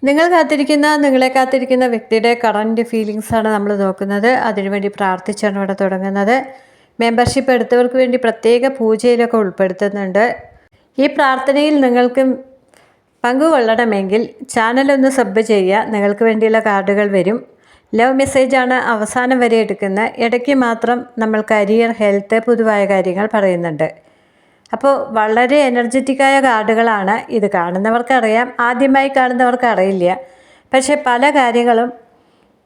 നിങ്ങളെ കാത്തിരിക്കുന്ന വ്യക്തിയുടെ കറൻറ്റ് ഫീലിങ്സാണ് നമ്മൾ നോക്കുന്നത്. അതിനുവേണ്ടി പ്രാർത്ഥിച്ചാണ് ഇവിടെ തുടങ്ങുന്നത്. മെമ്പർഷിപ്പ് എടുത്തവർക്ക് വേണ്ടി പ്രത്യേക പൂജയിലൊക്കെ ഉൾപ്പെടുത്തുന്നുണ്ട്. ഈ പ്രാർത്ഥനയിൽ നിങ്ങൾക്കും പങ്കുകൊള്ളണമെങ്കിൽ ചാനലൊന്ന് സബ് ചെയ്യുക. നിങ്ങൾക്ക് വേണ്ടിയുള്ള കാർഡുകൾ വരും. ലവ് മെസ്സേജാണ് അവസാനം വരെ എടുക്കുന്നത്. ഇടയ്ക്ക് മാത്രം നമ്മൾ കരിയർ, ഹെൽത്ത്, പൊതുവായ കാര്യങ്ങൾ പറയുന്നുണ്ട്. അപ്പോൾ വളരെ എനർജറ്റിക്കായ കാർഡുകളാണ്. ഇത് കാണുന്നവർക്കറിയാം, ആദ്യമായി കാണുന്നവർക്ക് അറിയില്ല. പക്ഷേ പല കാര്യങ്ങളും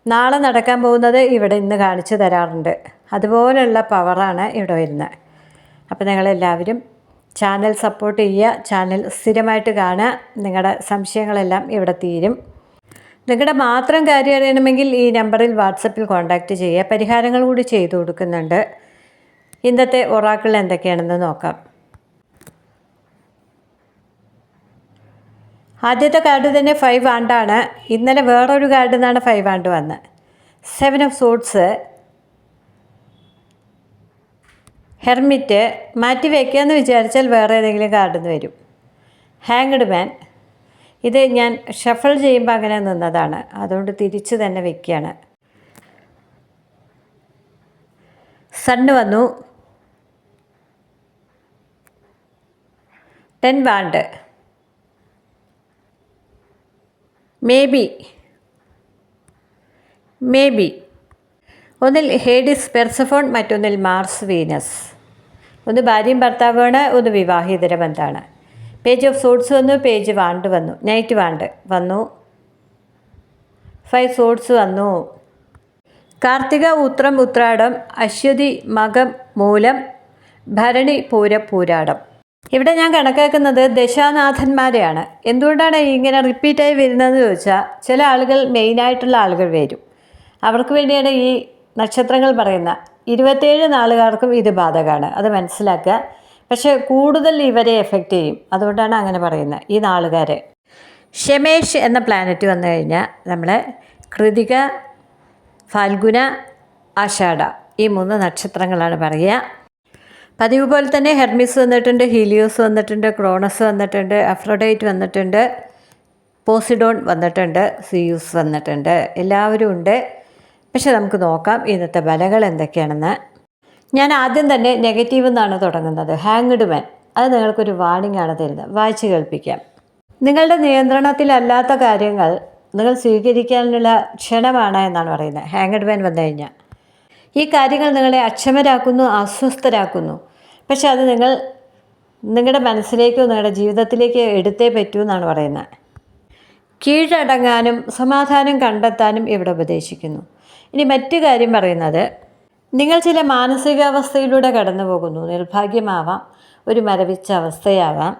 നാളെ നടക്കാൻ പോകുന്നത് ഇവിടെ ഇന്ന് കാണിച്ചു തരാറുണ്ട്. അതുപോലുള്ള പവറാണ് ഇവിടെ വരുന്നത്. അപ്പോൾ നിങ്ങളെല്ലാവരും ചാനൽ സപ്പോർട്ട് ചെയ്യുക. ചാനൽ സ്ഥിരമായിട്ട് കാണുക. നിങ്ങളുടെ സംശയങ്ങളെല്ലാം ഇവിടെ തീരും. നിങ്ങളുടെ മാത്രം കാര്യം അറിയണമെങ്കിൽ ഈ നമ്പറിൽ വാട്സപ്പിൽ കോൺടാക്റ്റ് ചെയ്യുക. പരിഹാരങ്ങൾ കൂടി ചെയ്തു കൊടുക്കുന്നുണ്ട്. ഇന്നത്തെ ഒറാക്കിൾ എന്തൊക്കെയാണെന്ന് നോക്കാം. ആദ്യത്തെ കാർഡ് തന്നെ 5 വാണ്ടാണ്. ഇന്നലെ വേറൊരു കാർഡിൽ നിന്നാണ് 5 വാണ്ട് വന്നത്. 7 ഓഫ് സോഡ്സ്, ഹെർമിറ്റ്. മാറ്റി വയ്ക്കാമെന്ന് വിചാരിച്ചാൽ വേറെ ഏതെങ്കിലും കാർഡിൽ നിന്ന് വരും. Hanged man. ഇത് ഞാൻ ഷഫിൾ ചെയ്യുമ്പോൾ അങ്ങനെ നിന്നതാണ്, അതുകൊണ്ട് തിരിച്ച് തന്നെ വയ്ക്കുകയാണ്. സണ്ണ് വന്നു. 10 വാണ്ട്. മേ ബി ഒന്നിൽ ഹേഡിസ് പെർസഫോൺ, മറ്റൊന്നിൽ മാർസ് വീനസ്. ഒന്ന് ഭാര്യയും ഭർത്താവാണ്, ഒന്ന് വിവാഹിതര ബന്ധമാണ്. പേജ് ഓഫ് സോഡ്സ് വന്നു, പേജ് വാണ്ട് വന്നു, നൈറ്റ് വാണ്ട് വന്നു, 5 സോഡ്സ് വന്നു. കാർത്തിക, ഉത്രം, ഉത്രാടം, അശ്വതി, മകം, മൂലം, ഭരണി, പൂരം, പൂരാടം. ഇവിടെ ഞാൻ കണക്കാക്കുന്നത് ദശാനാഥന്മാരെയാണ്. എന്തുകൊണ്ടാണ് ഇങ്ങനെ റിപ്പീറ്റായി വരുന്നതെന്ന് ചോദിച്ചാൽ, ചില ആളുകൾ മെയിനായിട്ടുള്ള ആളുകൾ വരും. അവർക്ക് വേണ്ടിയാണ് ഈ നക്ഷത്രങ്ങൾ പറയുന്നത്. 27 നാളുകാർക്കും ഇത് ബാധകമാണ്, അത് മനസ്സിലാക്കുക. പക്ഷേ കൂടുതൽ ഇവരെ എഫക്റ്റ് ചെയ്യും, അതുകൊണ്ടാണ് അങ്ങനെ പറയുന്നത്. ഈ നാളുകാരെ ഷമേഷ് എന്ന പ്ലാനറ്റ് വന്നു കഴിഞ്ഞാൽ നമ്മളെ കൃതിക, ഫാൽഗുന, ആഷാഢ ഈ 3 നക്ഷത്രങ്ങളാണ് പറയുക. പതിവ് പോലെ തന്നെ ഹെർമിസ് വന്നിട്ടുണ്ട്, ഹീലിയോസ് വന്നിട്ടുണ്ട്, ക്രോണസ് വന്നിട്ടുണ്ട്, അഫ്രോഡൈറ്റ് വന്നിട്ടുണ്ട്, പോസിഡോൺ വന്നിട്ടുണ്ട്, സിയൂസ് വന്നിട്ടുണ്ട്. എല്ലാവരും ഉണ്ട്. പക്ഷെ നമുക്ക് നോക്കാം ഇന്നത്തെ ബലങ്ങൾ എന്തൊക്കെയാണെന്ന്. ഞാൻ ആദ്യം തന്നെ നെഗറ്റീവ് എന്നാണ് തുടങ്ങുന്നത്. Hanged man. അത് നിങ്ങൾക്കൊരു വാർണിംഗ് ആണ് തരുന്നത്. വായിച്ച് കേൾപ്പിക്കാം. നിങ്ങളുടെ നിയന്ത്രണത്തിലല്ലാത്ത കാര്യങ്ങൾ നിങ്ങൾ സ്വീകരിക്കാനുള്ള ക്ഷണമാണ് എന്നാണ് പറയുന്നത്. ഹാങ്ഡ് മാൻ വന്നു കഴിഞ്ഞാൽ ഈ കാര്യങ്ങൾ നിങ്ങളെ അക്ഷമരാക്കുന്നു, അസ്വസ്ഥരാക്കുന്നു. പക്ഷെ അത് നിങ്ങളുടെ മനസ്സിലേക്കോ നിങ്ങളുടെ ജീവിതത്തിലേക്കോ എടുത്തേ പറ്റൂ എന്നാണ് പറയുന്നത്. കീഴടങ്ങാനും സമാധാനം കണ്ടെത്താനും ഇവിടെ ഉപദേശിക്കുന്നു. ഇനി മറ്റു കാര്യം പറയുന്നത്, നിങ്ങൾ ചില മാനസികാവസ്ഥയിലൂടെ കടന്നു പോകുന്നു. നിർഭാഗ്യമാവാം, ഒരു മരവിച്ച അവസ്ഥയാവാം.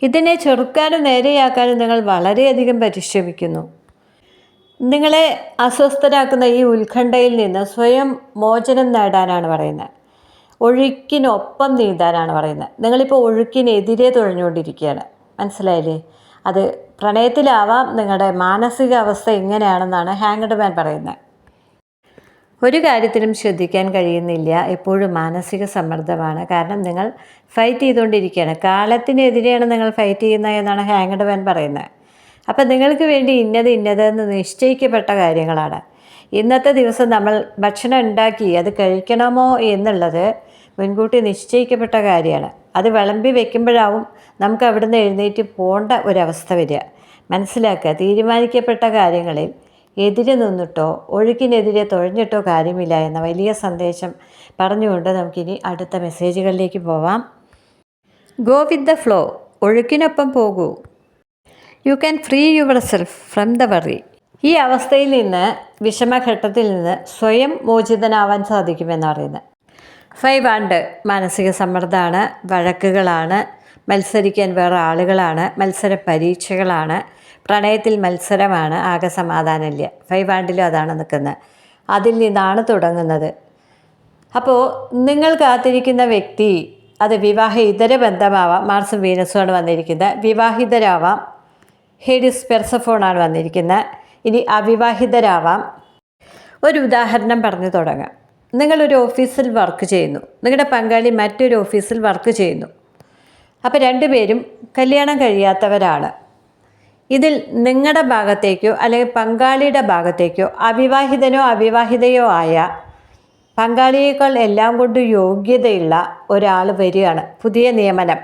ഇതിനെ ചെറുക്കാനും നേരെയാക്കാനും നിങ്ങൾ വളരെയധികം പരിശ്രമിക്കുന്നു. നിങ്ങളെ അസ്വസ്ഥരാക്കുന്ന ഈ ഉത്കണ്ഠയിൽ നിന്ന് സ്വയം മോചനം നേടാനാണ് പറയുന്നത്. ഒഴുക്കിനൊപ്പം നീന്താനാണ് പറയുന്നത്. നിങ്ങളിപ്പോൾ ഒഴുക്കിനെതിരെ തുഴഞ്ഞുകൊണ്ടിരിക്കുകയാണ്, മനസ്സിലായില്ലേ? അത് പ്രണയത്തിലാവാം. നിങ്ങളുടെ മാനസികാവസ്ഥ എങ്ങനെയാണെന്നാണ് ഹാങ്ഡ് മാൻ പറയുന്നത്. ഒരു കാര്യത്തിലും ശ്രദ്ധിക്കാൻ കഴിയുന്നില്ല, എപ്പോഴും മാനസിക സമ്മർദ്ദമാണ്. കാരണം നിങ്ങൾ ഫൈറ്റ് ചെയ്തുകൊണ്ടിരിക്കുകയാണ്. കാലത്തിനെതിരെയാണ് നിങ്ങൾ ഫൈറ്റ് ചെയ്യുന്നത് എന്നാണ് ഹാങ്ഡ് മാൻ പറയുന്നത്. അപ്പം നിങ്ങൾക്ക് വേണ്ടി ഇന്നതെന്ന് നിശ്ചയിക്കപ്പെട്ട കാര്യങ്ങളാണ്. ഇന്നത്തെ ദിവസം നമ്മൾ ഭക്ഷണം ഉണ്ടാക്കി അത് കഴിക്കണമോ എന്നുള്ളത് മുൻകൂട്ടി നിശ്ചയിക്കപ്പെട്ട കാര്യമാണ്. അത് വിളമ്പി വെക്കുമ്പോഴാവും നമുക്ക് അവിടുന്ന് എഴുന്നേറ്റ് പോകേണ്ട ഒരവസ്ഥ വരിക. മനസ്സിലാക്കുക, തീരുമാനിക്കപ്പെട്ട കാര്യങ്ങളിൽ എതിരെ നിന്നിട്ടോ ഒഴുക്കിനെതിരെ തുഴഞ്ഞിട്ടോ കാര്യമില്ല എന്ന വലിയ സന്ദേശം പറഞ്ഞുകൊണ്ട് നമുക്കിനി അടുത്ത മെസ്സേജുകളിലേക്ക് പോവാം. Go with the flow. ഒഴുക്കിനൊപ്പം പോകൂ. You can free yourself from the worry. ഈ അവസ്ഥയിൽ നിന്ന്, വിഷമഘട്ടത്തിൽ നിന്ന് സ്വയം മോചിതനാവാൻ സാധിക്കുമെന്ന് പറയുന്നത്. 5 വാണ്ട്. മാനസിക സമ്മർദ്ദമാണ്, വഴക്കുകളാണ്, മത്സരിക്കാൻ വേറെ ആളുകളാണ്, മത്സര പരീക്ഷകളാണ്, പ്രണയത്തിൽ മത്സരമാണ്, ആകെ സമാധാനമില്ല. 5 വാണ്ടിലും അതാണ് നിൽക്കുന്നത്. അതിൽ നിന്നാണ് തുടങ്ങുന്നത്. അപ്പോൾ നിങ്ങൾ കാത്തിരിക്കുന്ന വ്യക്തി അത് വിവാഹേതര ബന്ധമാവാം. മാർസും വീനസുമാണ് വന്നിരിക്കുന്നത്. വിവാഹിതരാവാം. ഹേഡിസ് പെർസഫോണാണ് വന്നിരിക്കുന്നത്. ഇനി അവിവാഹിതരാവാം. ഒരു ഉദാഹരണം പറഞ്ഞു തുടങ്ങാം. നിങ്ങളൊരു ഓഫീസിൽ വർക്ക് ചെയ്യുന്നു, നിങ്ങളുടെ പങ്കാളി മറ്റൊരു ഓഫീസിൽ വർക്ക് ചെയ്യുന്നു. അപ്പോൾ രണ്ടുപേരും കല്യാണം കഴിയാത്തവരാണ്. ഇതിൽ നിങ്ങളുടെ ഭാഗത്തേക്കോ അല്ലെങ്കിൽ പങ്കാളിയുടെ ഭാഗത്തേക്കോ അവിവാഹിതനോ അവിവാഹിതയോ ആയ പങ്കാളിയേക്കാൾ എല്ലാം കൊണ്ട് യോഗ്യതയുള്ള ഒരാൾ വരികയാണ്, പുതിയ നിയമനം.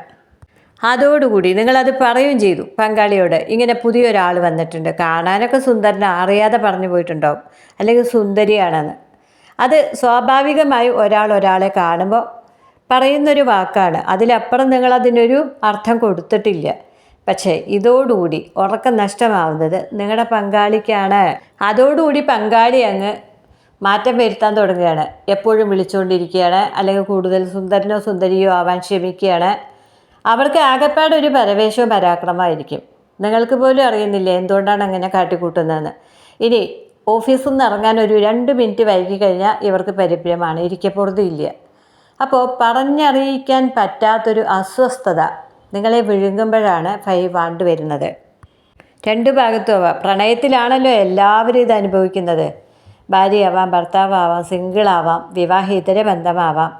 അതോടുകൂടി നിങ്ങളത് പറയുകയും ചെയ്തു പങ്കാളിയോട്, ഇങ്ങനെ പുതിയൊരാൾ വന്നിട്ടുണ്ട്, കാണാനൊക്കെ സുന്ദരനാ, അറിയാതെ പറഞ്ഞു പോയിട്ടുണ്ടാവും, അല്ലെങ്കിൽ സുന്ദരിയാണെന്ന്. അത് സ്വാഭാവികമായി ഒരാളെ കാണുമ്പോൾ പറയുന്നൊരു വാക്കാണ്. അതിലപ്പുറം നിങ്ങളതിനൊരു അർത്ഥം കൊടുത്തിട്ടില്ല. പക്ഷേ ഇതോടുകൂടി ഉറക്കം നഷ്ടമാവുന്നത് നിങ്ങളുടെ പങ്കാളിക്കാണ്. അതോടുകൂടി പങ്കാളി അങ്ങ് മാറ്റം വരുത്താൻ തുടങ്ങുകയാണ്. എപ്പോഴും വിളിച്ചുകൊണ്ടിരിക്കുകയാണ്, അല്ലെങ്കിൽ കൂടുതൽ സുന്ദരനോ സുന്ദരിയോ ആവാൻ ശ്രമിക്കുകയാണ്. അവർക്ക് ആകെപ്പാടൊരു പരവേശവും പരാക്രമമായിരിക്കും. നിങ്ങൾക്ക് പോലും അറിയുന്നില്ല എന്തുകൊണ്ടാണ് അങ്ങനെ കാട്ടിക്കൂട്ടുന്നതെന്ന്. ഇനി ഓഫീസിൽ നിന്ന് ഇറങ്ങാൻ ഒരു 2 മിനിറ്റ് വൈകി കഴിഞ്ഞാൽ ഇവർക്ക് പരിഭ്രമമാണ്, ഇരിക്കപ്പുറത്തില്ല. അപ്പോൾ പറഞ്ഞറിയിക്കാൻ പറ്റാത്തൊരു അസ്വസ്ഥത നിങ്ങളെ വിഴുങ്ങുമ്പോഴാണ് 5 വാണ്ട് വരുന്നത്. 2 ഭാഗത്തും ആവാം. പ്രണയത്തിലാണല്ലോ എല്ലാവരും ഇത് അനുഭവിക്കുന്നത്. ഭാര്യയാവാം, ഭർത്താവാവാം, സിംഗിളാവാം, വിവാഹേതര ബന്ധമാവാം.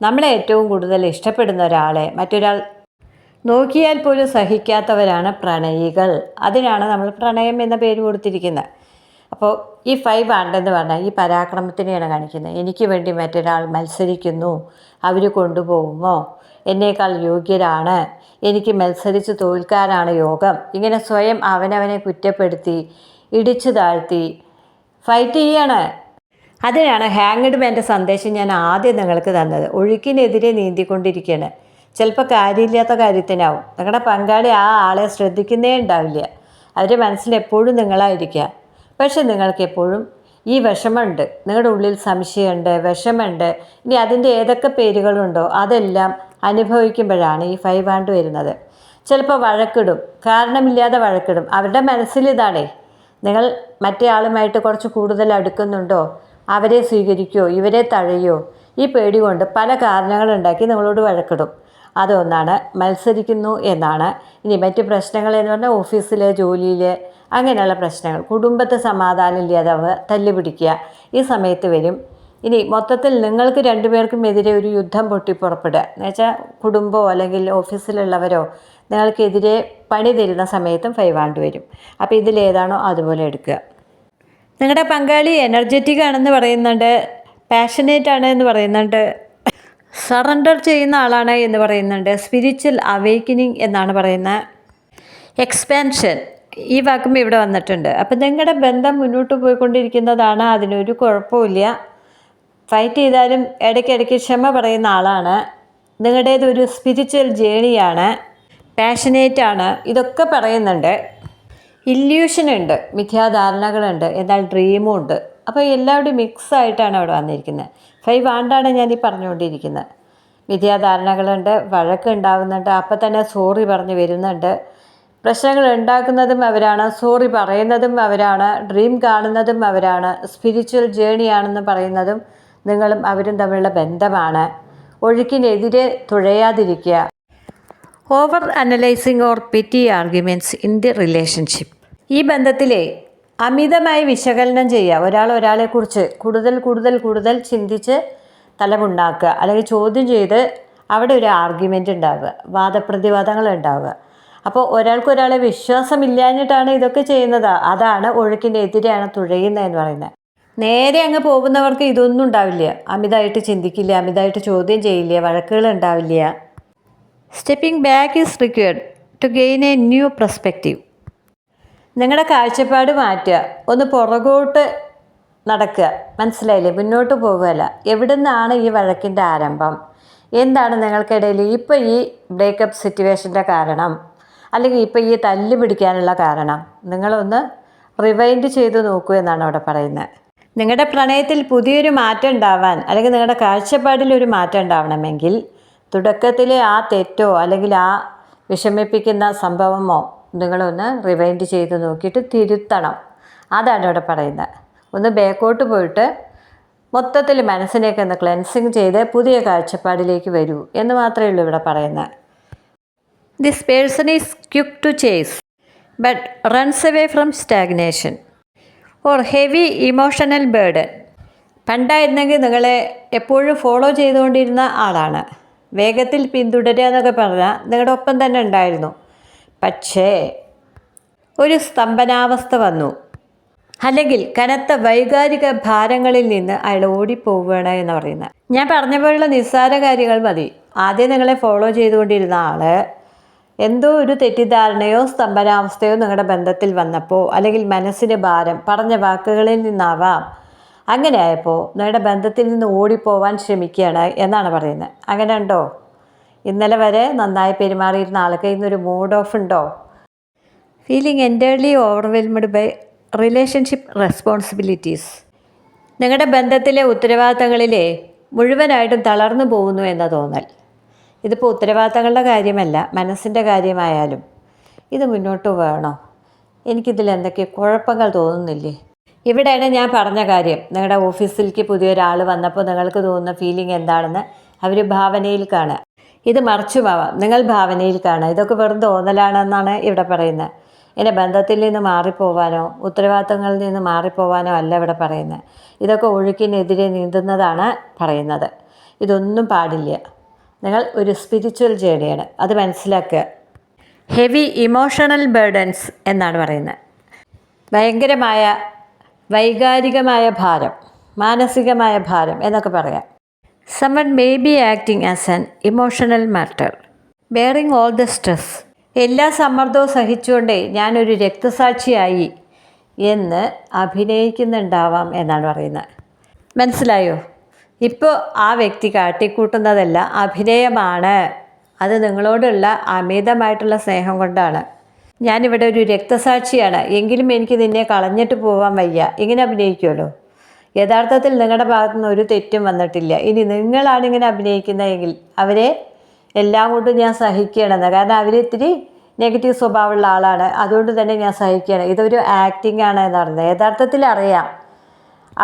നമ്മളെ ഏറ്റവും കൂടുതൽ ഇഷ്ടപ്പെടുന്ന ഒരാളെ മറ്റൊരാൾ നോക്കിയാൽ പോലും സഹിക്കാത്തവരാണ് പ്രണയികൾ. അതിനാണ് നമ്മൾ പ്രണയം എന്ന പേര് കൊടുത്തിരിക്കുന്നത്. അപ്പോൾ ഈ 5 വാണ്ടെന്ന് പറഞ്ഞാൽ ഈ പരാക്രമത്തിനെയാണ് കാണിക്കുന്നത്. എനിക്ക് വേണ്ടി മറ്റൊരാൾ മത്സരിക്കുന്നു, അവർ കൊണ്ടുപോകുമോ, എന്നേക്കാൾ യോഗ്യരാണ്, എനിക്ക് മത്സരിച്ച് തോൽക്കാനാണ് യോഗം, ഇങ്ങനെ സ്വയം അവനവനെ കുറ്റപ്പെടുത്തി ഇടിച്ചു താഴ്ത്തി ഫൈറ്റ് ചെയ്യാണ്. അതിനാണ് ഹാങ്ഡ് മാൻ്റെ സന്ദേശം ഞാൻ ആദ്യം നിങ്ങൾക്ക് തന്നത്. ഒഴുക്കിനെതിരെ നീന്തിക്കൊണ്ടിരിക്കുകയാണ്. ചിലപ്പോൾ കാര്യമില്ലാത്ത കാര്യത്തിനാവും. നിങ്ങളുടെ പങ്കാളി ആ ആളെ ശ്രദ്ധിക്കുന്നേ ഉണ്ടാവില്ല. അവരുടെ മനസ്സിലെപ്പോഴും നിങ്ങളായിരിക്കുക. പക്ഷെ നിങ്ങൾക്ക് എപ്പോഴും ഈ വിഷമമുണ്ട്, നിങ്ങളുടെ ഉള്ളിൽ സംശയമുണ്ട്, വിഷമമുണ്ട്. ഇനി അതിൻ്റെ ഏതൊക്കെ പേരുകളുണ്ടോ അതെല്ലാം അനുഭവിക്കുമ്പോഴാണ് ഈ 5 വാണ്ട് വരുന്നത്. ചിലപ്പോൾ വഴക്കിടും, കാരണമില്ലാതെ വഴക്കിടും. അവരുടെ മനസ്സിലിതാണേ, നിങ്ങൾ മറ്റേ ആളുമായിട്ട് കുറച്ച് കൂടുതൽ അടുക്കുന്നുണ്ടോ, അവരെ സ്വീകരിക്കുമോ, ഇവരെ തഴയോ, ഈ പേടി കൊണ്ട് പല കാരണങ്ങളുണ്ടാക്കി നിങ്ങളോട് വഴക്കിടും. അതൊന്നാണ് മത്സരിക്കുന്നു എന്നാണ്. ഇനി മറ്റ് പ്രശ്നങ്ങൾ എന്ന് പറഞ്ഞാൽ ഓഫീസിലെ ജോലിയിൽ അങ്ങനെയുള്ള പ്രശ്നങ്ങൾ, കുടുംബത്തെ സമാധാനം ഇല്ലാതെ തല്ലുപിടിക്കുക ഈ സമയത്ത് വരും. ഇനി മൊത്തത്തിൽ നിങ്ങൾക്ക് 2 പേർക്കും എതിരെ ഒരു യുദ്ധം പൊട്ടിപ്പുറപ്പെടുക എന്ന് വെച്ചാൽ കുടുംബമോ അല്ലെങ്കിൽ ഓഫീസിലുള്ളവരോ നിങ്ങൾക്കെതിരെ പണി തരുന്ന സമയത്തും 5 വാണ്ട് വരും. അപ്പോൾ ഇതിലേതാണോ അതുപോലെ എടുക്കുക. നിങ്ങളുടെ പങ്കാളി എനർജറ്റിക് ആണെന്ന് പറയുന്നുണ്ട്, പാഷനേറ്റ് ആണ് എന്ന് പറയുന്നുണ്ട്, സറണ്ടർ ചെയ്യുന്ന ആളാണ് എന്ന് പറയുന്നുണ്ട്, സ്പിരിച്വൽ അവേക്കനിങ് എന്നാണ് പറയുന്നത്, എക്സ്പാൻഷൻ ഈ വാക്കും ഇവിടെ വന്നിട്ടുണ്ട്. അപ്പം നിങ്ങളുടെ ബന്ധം മുന്നോട്ട് പോയിക്കൊണ്ടിരിക്കുന്നതാണ്, അതിനൊരു കുഴപ്പമില്ല. ഫൈറ്റ് ചെയ്താലും ഇടയ്ക്കിടയ്ക്ക് ക്ഷമ പറയുന്ന ആളാണ്. നിങ്ങളുടേതൊരു സ്പിരിച്വൽ ജേണിയാണ്, പാഷനേറ്റാണ്, ഇതൊക്കെ പറയുന്നുണ്ട്. ഇല്യൂഷനുണ്ട്, മിഥ്യാധാരണകളുണ്ട്, എന്നാൽ ഡ്രീമും ഉണ്ട്. അപ്പോൾ എല്ലാവരുടെയും മിക്സായിട്ടാണ് അവിടെ വന്നിരിക്കുന്നത്. 5 വാണ്ടാണ് ഞാൻ ഈ പറഞ്ഞുകൊണ്ടിരിക്കുന്നത്. മിഥ്യാധാരണകളുണ്ട്, വഴക്ക് ഉണ്ടാകുന്നുണ്ട്, അപ്പം തന്നെ സോറി പറഞ്ഞു വരുന്നുണ്ട്. പ്രശ്നങ്ങൾ ഉണ്ടാക്കുന്നതും അവരാണ്, സോറി പറയുന്നതും അവരാണ്, ഡ്രീം കാണുന്നതും അവരാണ്, സ്പിരിച്വൽ ജേണിയാണെന്ന് പറയുന്നതും നിങ്ങളും അവരും തമ്മിലുള്ള ബന്ധമാണ്. ഒഴുക്കിനെതിരെ തുഴയാതിരിക്കുക. Over analysing or petty arguments in the relationship. ഈ ബന്ധത്തിലെ അമിതമായി വിശകലനം ചെയ്യുക. ഒരാളെക്കുറിച്ച് കൂടുതൽ ചിന്തിച്ച് തലമുണ്ടാക്കുക, അല്ലെങ്കിൽ ചോദ്യം ചെയ്ത് അവിടെ ഒരു ആർഗ്യുമെൻ്റ് ഉണ്ടാവുക, വാദപ്രതിവാദങ്ങൾ ഉണ്ടാവുക. അപ്പോൾ ഒരാൾക്കൊരാളെ വിശ്വാസമില്ലാഞ്ഞിട്ടാണ് ഇതൊക്കെ ചെയ്യുന്നത്. അതാണ് ഒഴുക്കിനെതിരെയാണ് തുഴയുന്നതെന്ന് പറയുന്നത്. നേരെ അങ്ങ് പോകുന്നവർക്ക് ഇതൊന്നും ഉണ്ടാവില്ല. അമിതമായിട്ട് ചിന്തിക്കില്ല, അമിതമായിട്ട് ചോദ്യം ചെയ്യില്ല, വഴക്കുകൾ ഉണ്ടാവില്ല. Stepping back is required to gain a new perspective. നിങ്ങളുടെ കാഴ്ചപ്പാട് മാറ്റുക, ഒന്ന് പുറകോട്ട് നടക്കുക, മനസ്സിലായില്ലേ? മുന്നോട്ട് പോകുകയല്ല. എവിടെ നിന്നാണ് ഈ വഴക്കിൻ്റെ ആരംഭം, എന്താണ് നിങ്ങൾക്കിടയിൽ ഇപ്പോൾ ഈ ബ്രേക്കപ്പ് സിറ്റുവേഷൻ്റെ കാരണം, അല്ലെങ്കിൽ ഇപ്പോൾ ഈ തല്ല് പിടിക്കാനുള്ള കാരണം, നിങ്ങളൊന്ന് റിവൈൻഡ് ചെയ്ത് നോക്കൂ എന്നാണ് അവിടെ പറയുന്നത്. നിങ്ങളുടെ പ്രണയത്തിൽ പുതിയൊരു മാറ്റം ഉണ്ടാവാൻ, അല്ലെങ്കിൽ നിങ്ങളുടെ കാഴ്ചപ്പാടിലൊരു മാറ്റം ഉണ്ടാവണമെങ്കിൽ തുടക്കത്തിലെ ആ തെറ്റോ അല്ലെങ്കിൽ ആ വിഷമിപ്പിക്കുന്ന സംഭവമോ നിങ്ങളൊന്ന് റിവൈൻഡ് ചെയ്ത് നോക്കിയിട്ട് തിരുത്തണം. അതാണ് ഇവിടെ പറയുന്നത്. ഒന്ന് ബാക്കോട്ട് പോയിട്ട് മൊത്തത്തിൽ മനസ്സിനെയൊക്കെ ഒന്ന് ക്ലെൻസിങ് ചെയ്ത് പുതിയ കാഴ്ചപ്പാടിലേക്ക് വരൂ എന്ന് മാത്രമേ ഉള്ളൂ ഇവിടെ പറയുന്നത്. This person is quick to chase but runs away from stagnation or heavy emotional burden. പണ്ടായിരുന്നെങ്കിൽ നിങ്ങളെ എപ്പോഴും ഫോളോ ചെയ്തുകൊണ്ടിരുന്ന ആളാണ്. വേഗത്തിൽ പിന്തുടരുക എന്നൊക്കെ പറഞ്ഞാൽ നിങ്ങളുടെ ഒപ്പം തന്നെ ഉണ്ടായിരുന്നു. പക്ഷേ ഒരു സ്തംഭനാവസ്ഥ വന്നു, അല്ലെങ്കിൽ കനത്ത വൈകാരിക ഭാരങ്ങളിൽ നിന്ന് അയാൾ ഓടിപ്പോവുകയാണ് എന്ന് പറയുന്നത്. ഞാൻ പറഞ്ഞ പോലുള്ള നിസ്സാര കാര്യങ്ങൾ മതി. ആദ്യം നിങ്ങളെ ഫോളോ ചെയ്തുകൊണ്ടിരുന്ന ആൾ എന്തോ ഒരു തെറ്റിദ്ധാരണയോ സ്തംഭനാവസ്ഥയോ നിങ്ങളുടെ ബന്ധത്തിൽ വന്നപ്പോൾ, അല്ലെങ്കിൽ മനസ്സിന് ഭാരം പറഞ്ഞ വാക്കുകളിൽ നിന്നാവാം, അങ്ങനെ ആയപ്പോൾ നിങ്ങളുടെ ബന്ധത്തിൽ നിന്ന് ഓടിപ്പോവാൻ ശ്രമിക്കുകയാണ് എന്നാണ് പറയുന്നത്. അങ്ങനെ ഉണ്ടോ? ഇന്നലെ വരെ നന്നായി പെരുമാറിയിരുന്ന ആൾക്ക് ഇന്നൊരു മൂഡ് ഓഫ് ഉണ്ടോ? Feeling entirely overwhelmed by relationship responsibilities. നിങ്ങളുടെ ബന്ധത്തിലെ ഉത്തരവാദിത്തങ്ങളിലെ മുഴുവനായിട്ടും തളർന്നു പോകുന്നു എന്ന തോന്നൽ. ഇതിപ്പോൾ ഉത്തരവാദിത്തങ്ങളുടെ കാര്യമല്ല, മനസ്സിൻ്റെ കാര്യമായാലും ഇത് മുന്നോട്ട് വേണോ? എനിക്കിതിൽ എന്തൊക്കെ കുഴപ്പങ്ങൾ തോന്നുന്നില്ലേ? ഇവിടെയാണ് ഞാൻ പറഞ്ഞ കാര്യം. നിങ്ങളുടെ ഓഫീസിലേക്ക് പുതിയൊരാൾ വന്നപ്പോൾ നിങ്ങൾക്ക് തോന്നുന്ന ഫീലിംഗ് എന്താണെന്ന് അവർ ഭാവനയിൽ കാണുക. ഇത് മറിച്ചുമാവാം, നിങ്ങൾ ഭാവനയിൽ കാണുക. ഇതൊക്കെ വെറും തോന്നലാണെന്നാണ് ഇവിടെ പറയുന്നത്. എൻ്റെ ബന്ധത്തിൽ നിന്ന് മാറിപ്പോവാനോ ഉത്തരവാദിത്തങ്ങളിൽ നിന്ന് മാറിപ്പോവാനോ അല്ല ഇവിടെ പറയുന്നത്. ഇതൊക്കെ ഒഴുക്കിനെതിരെ നീന്തുന്നതാണ് പറയുന്നത്. ഇതൊന്നും പാടില്ല. നിങ്ങൾ ഒരു സ്പിരിച്വൽ ജേണിയാണ്, അത് മനസ്സിലാക്കുക. ഹെവി ഇമോഷണൽ ബേർഡൻസ് എന്നാണ് പറയുന്നത്. ഭയങ്കരമായ വൈകാരികമായ ഭാരം, മാനസികമായ ഭാരം എന്നൊക്കെ പറയാം. Someone may be acting as an emotional martyr, bearing all the stress. എല്ലാ സമ്മർദ്ദവും സഹിച്ചുകൊണ്ടേ ഞാനൊരു രക്തസാക്ഷിയായി എന്ന് അഭിനയിക്കുന്നുണ്ടാവാം എന്നാണ് പറയുന്നത്. മനസ്സിലായോ? ഇപ്പോൾ ആ വ്യക്തി കാട്ടിക്കൂട്ടുന്നതല്ല, അഭിനയമാണ്. അത് നിങ്ങളോടുള്ള അമിതമായിട്ടുള്ള സ്നേഹം കൊണ്ടാണ്. ഞാനിവിടെ ഒരു രക്തസാക്ഷിയാണ്, എങ്കിലും എനിക്ക് നിന്നെ കളഞ്ഞിട്ട് പോകാൻ വയ്യ, ഇങ്ങനെ അഭിനയിക്കുമല്ലോ. യഥാർത്ഥത്തിൽ നിങ്ങളുടെ ഭാഗത്തുനിന്ന് ഒരു തെറ്റും വന്നിട്ടില്ല. ഇനി നിങ്ങളാണ് ഇങ്ങനെ അഭിനയിക്കുന്നതെങ്കിൽ അവരെ എല്ലാം കൊണ്ടും ഞാൻ സഹിക്കുകയാണെന്ന്. കാരണം അവരിത്തിരി നെഗറ്റീവ് സ്വഭാവമുള്ള ആളാണ്, അതുകൊണ്ട് തന്നെ ഞാൻ സഹിക്കുകയാണ്. ഇതൊരു ആക്ടിങ് ആണ് എന്ന് പറയുന്നത്. യഥാർത്ഥത്തിൽ അറിയാം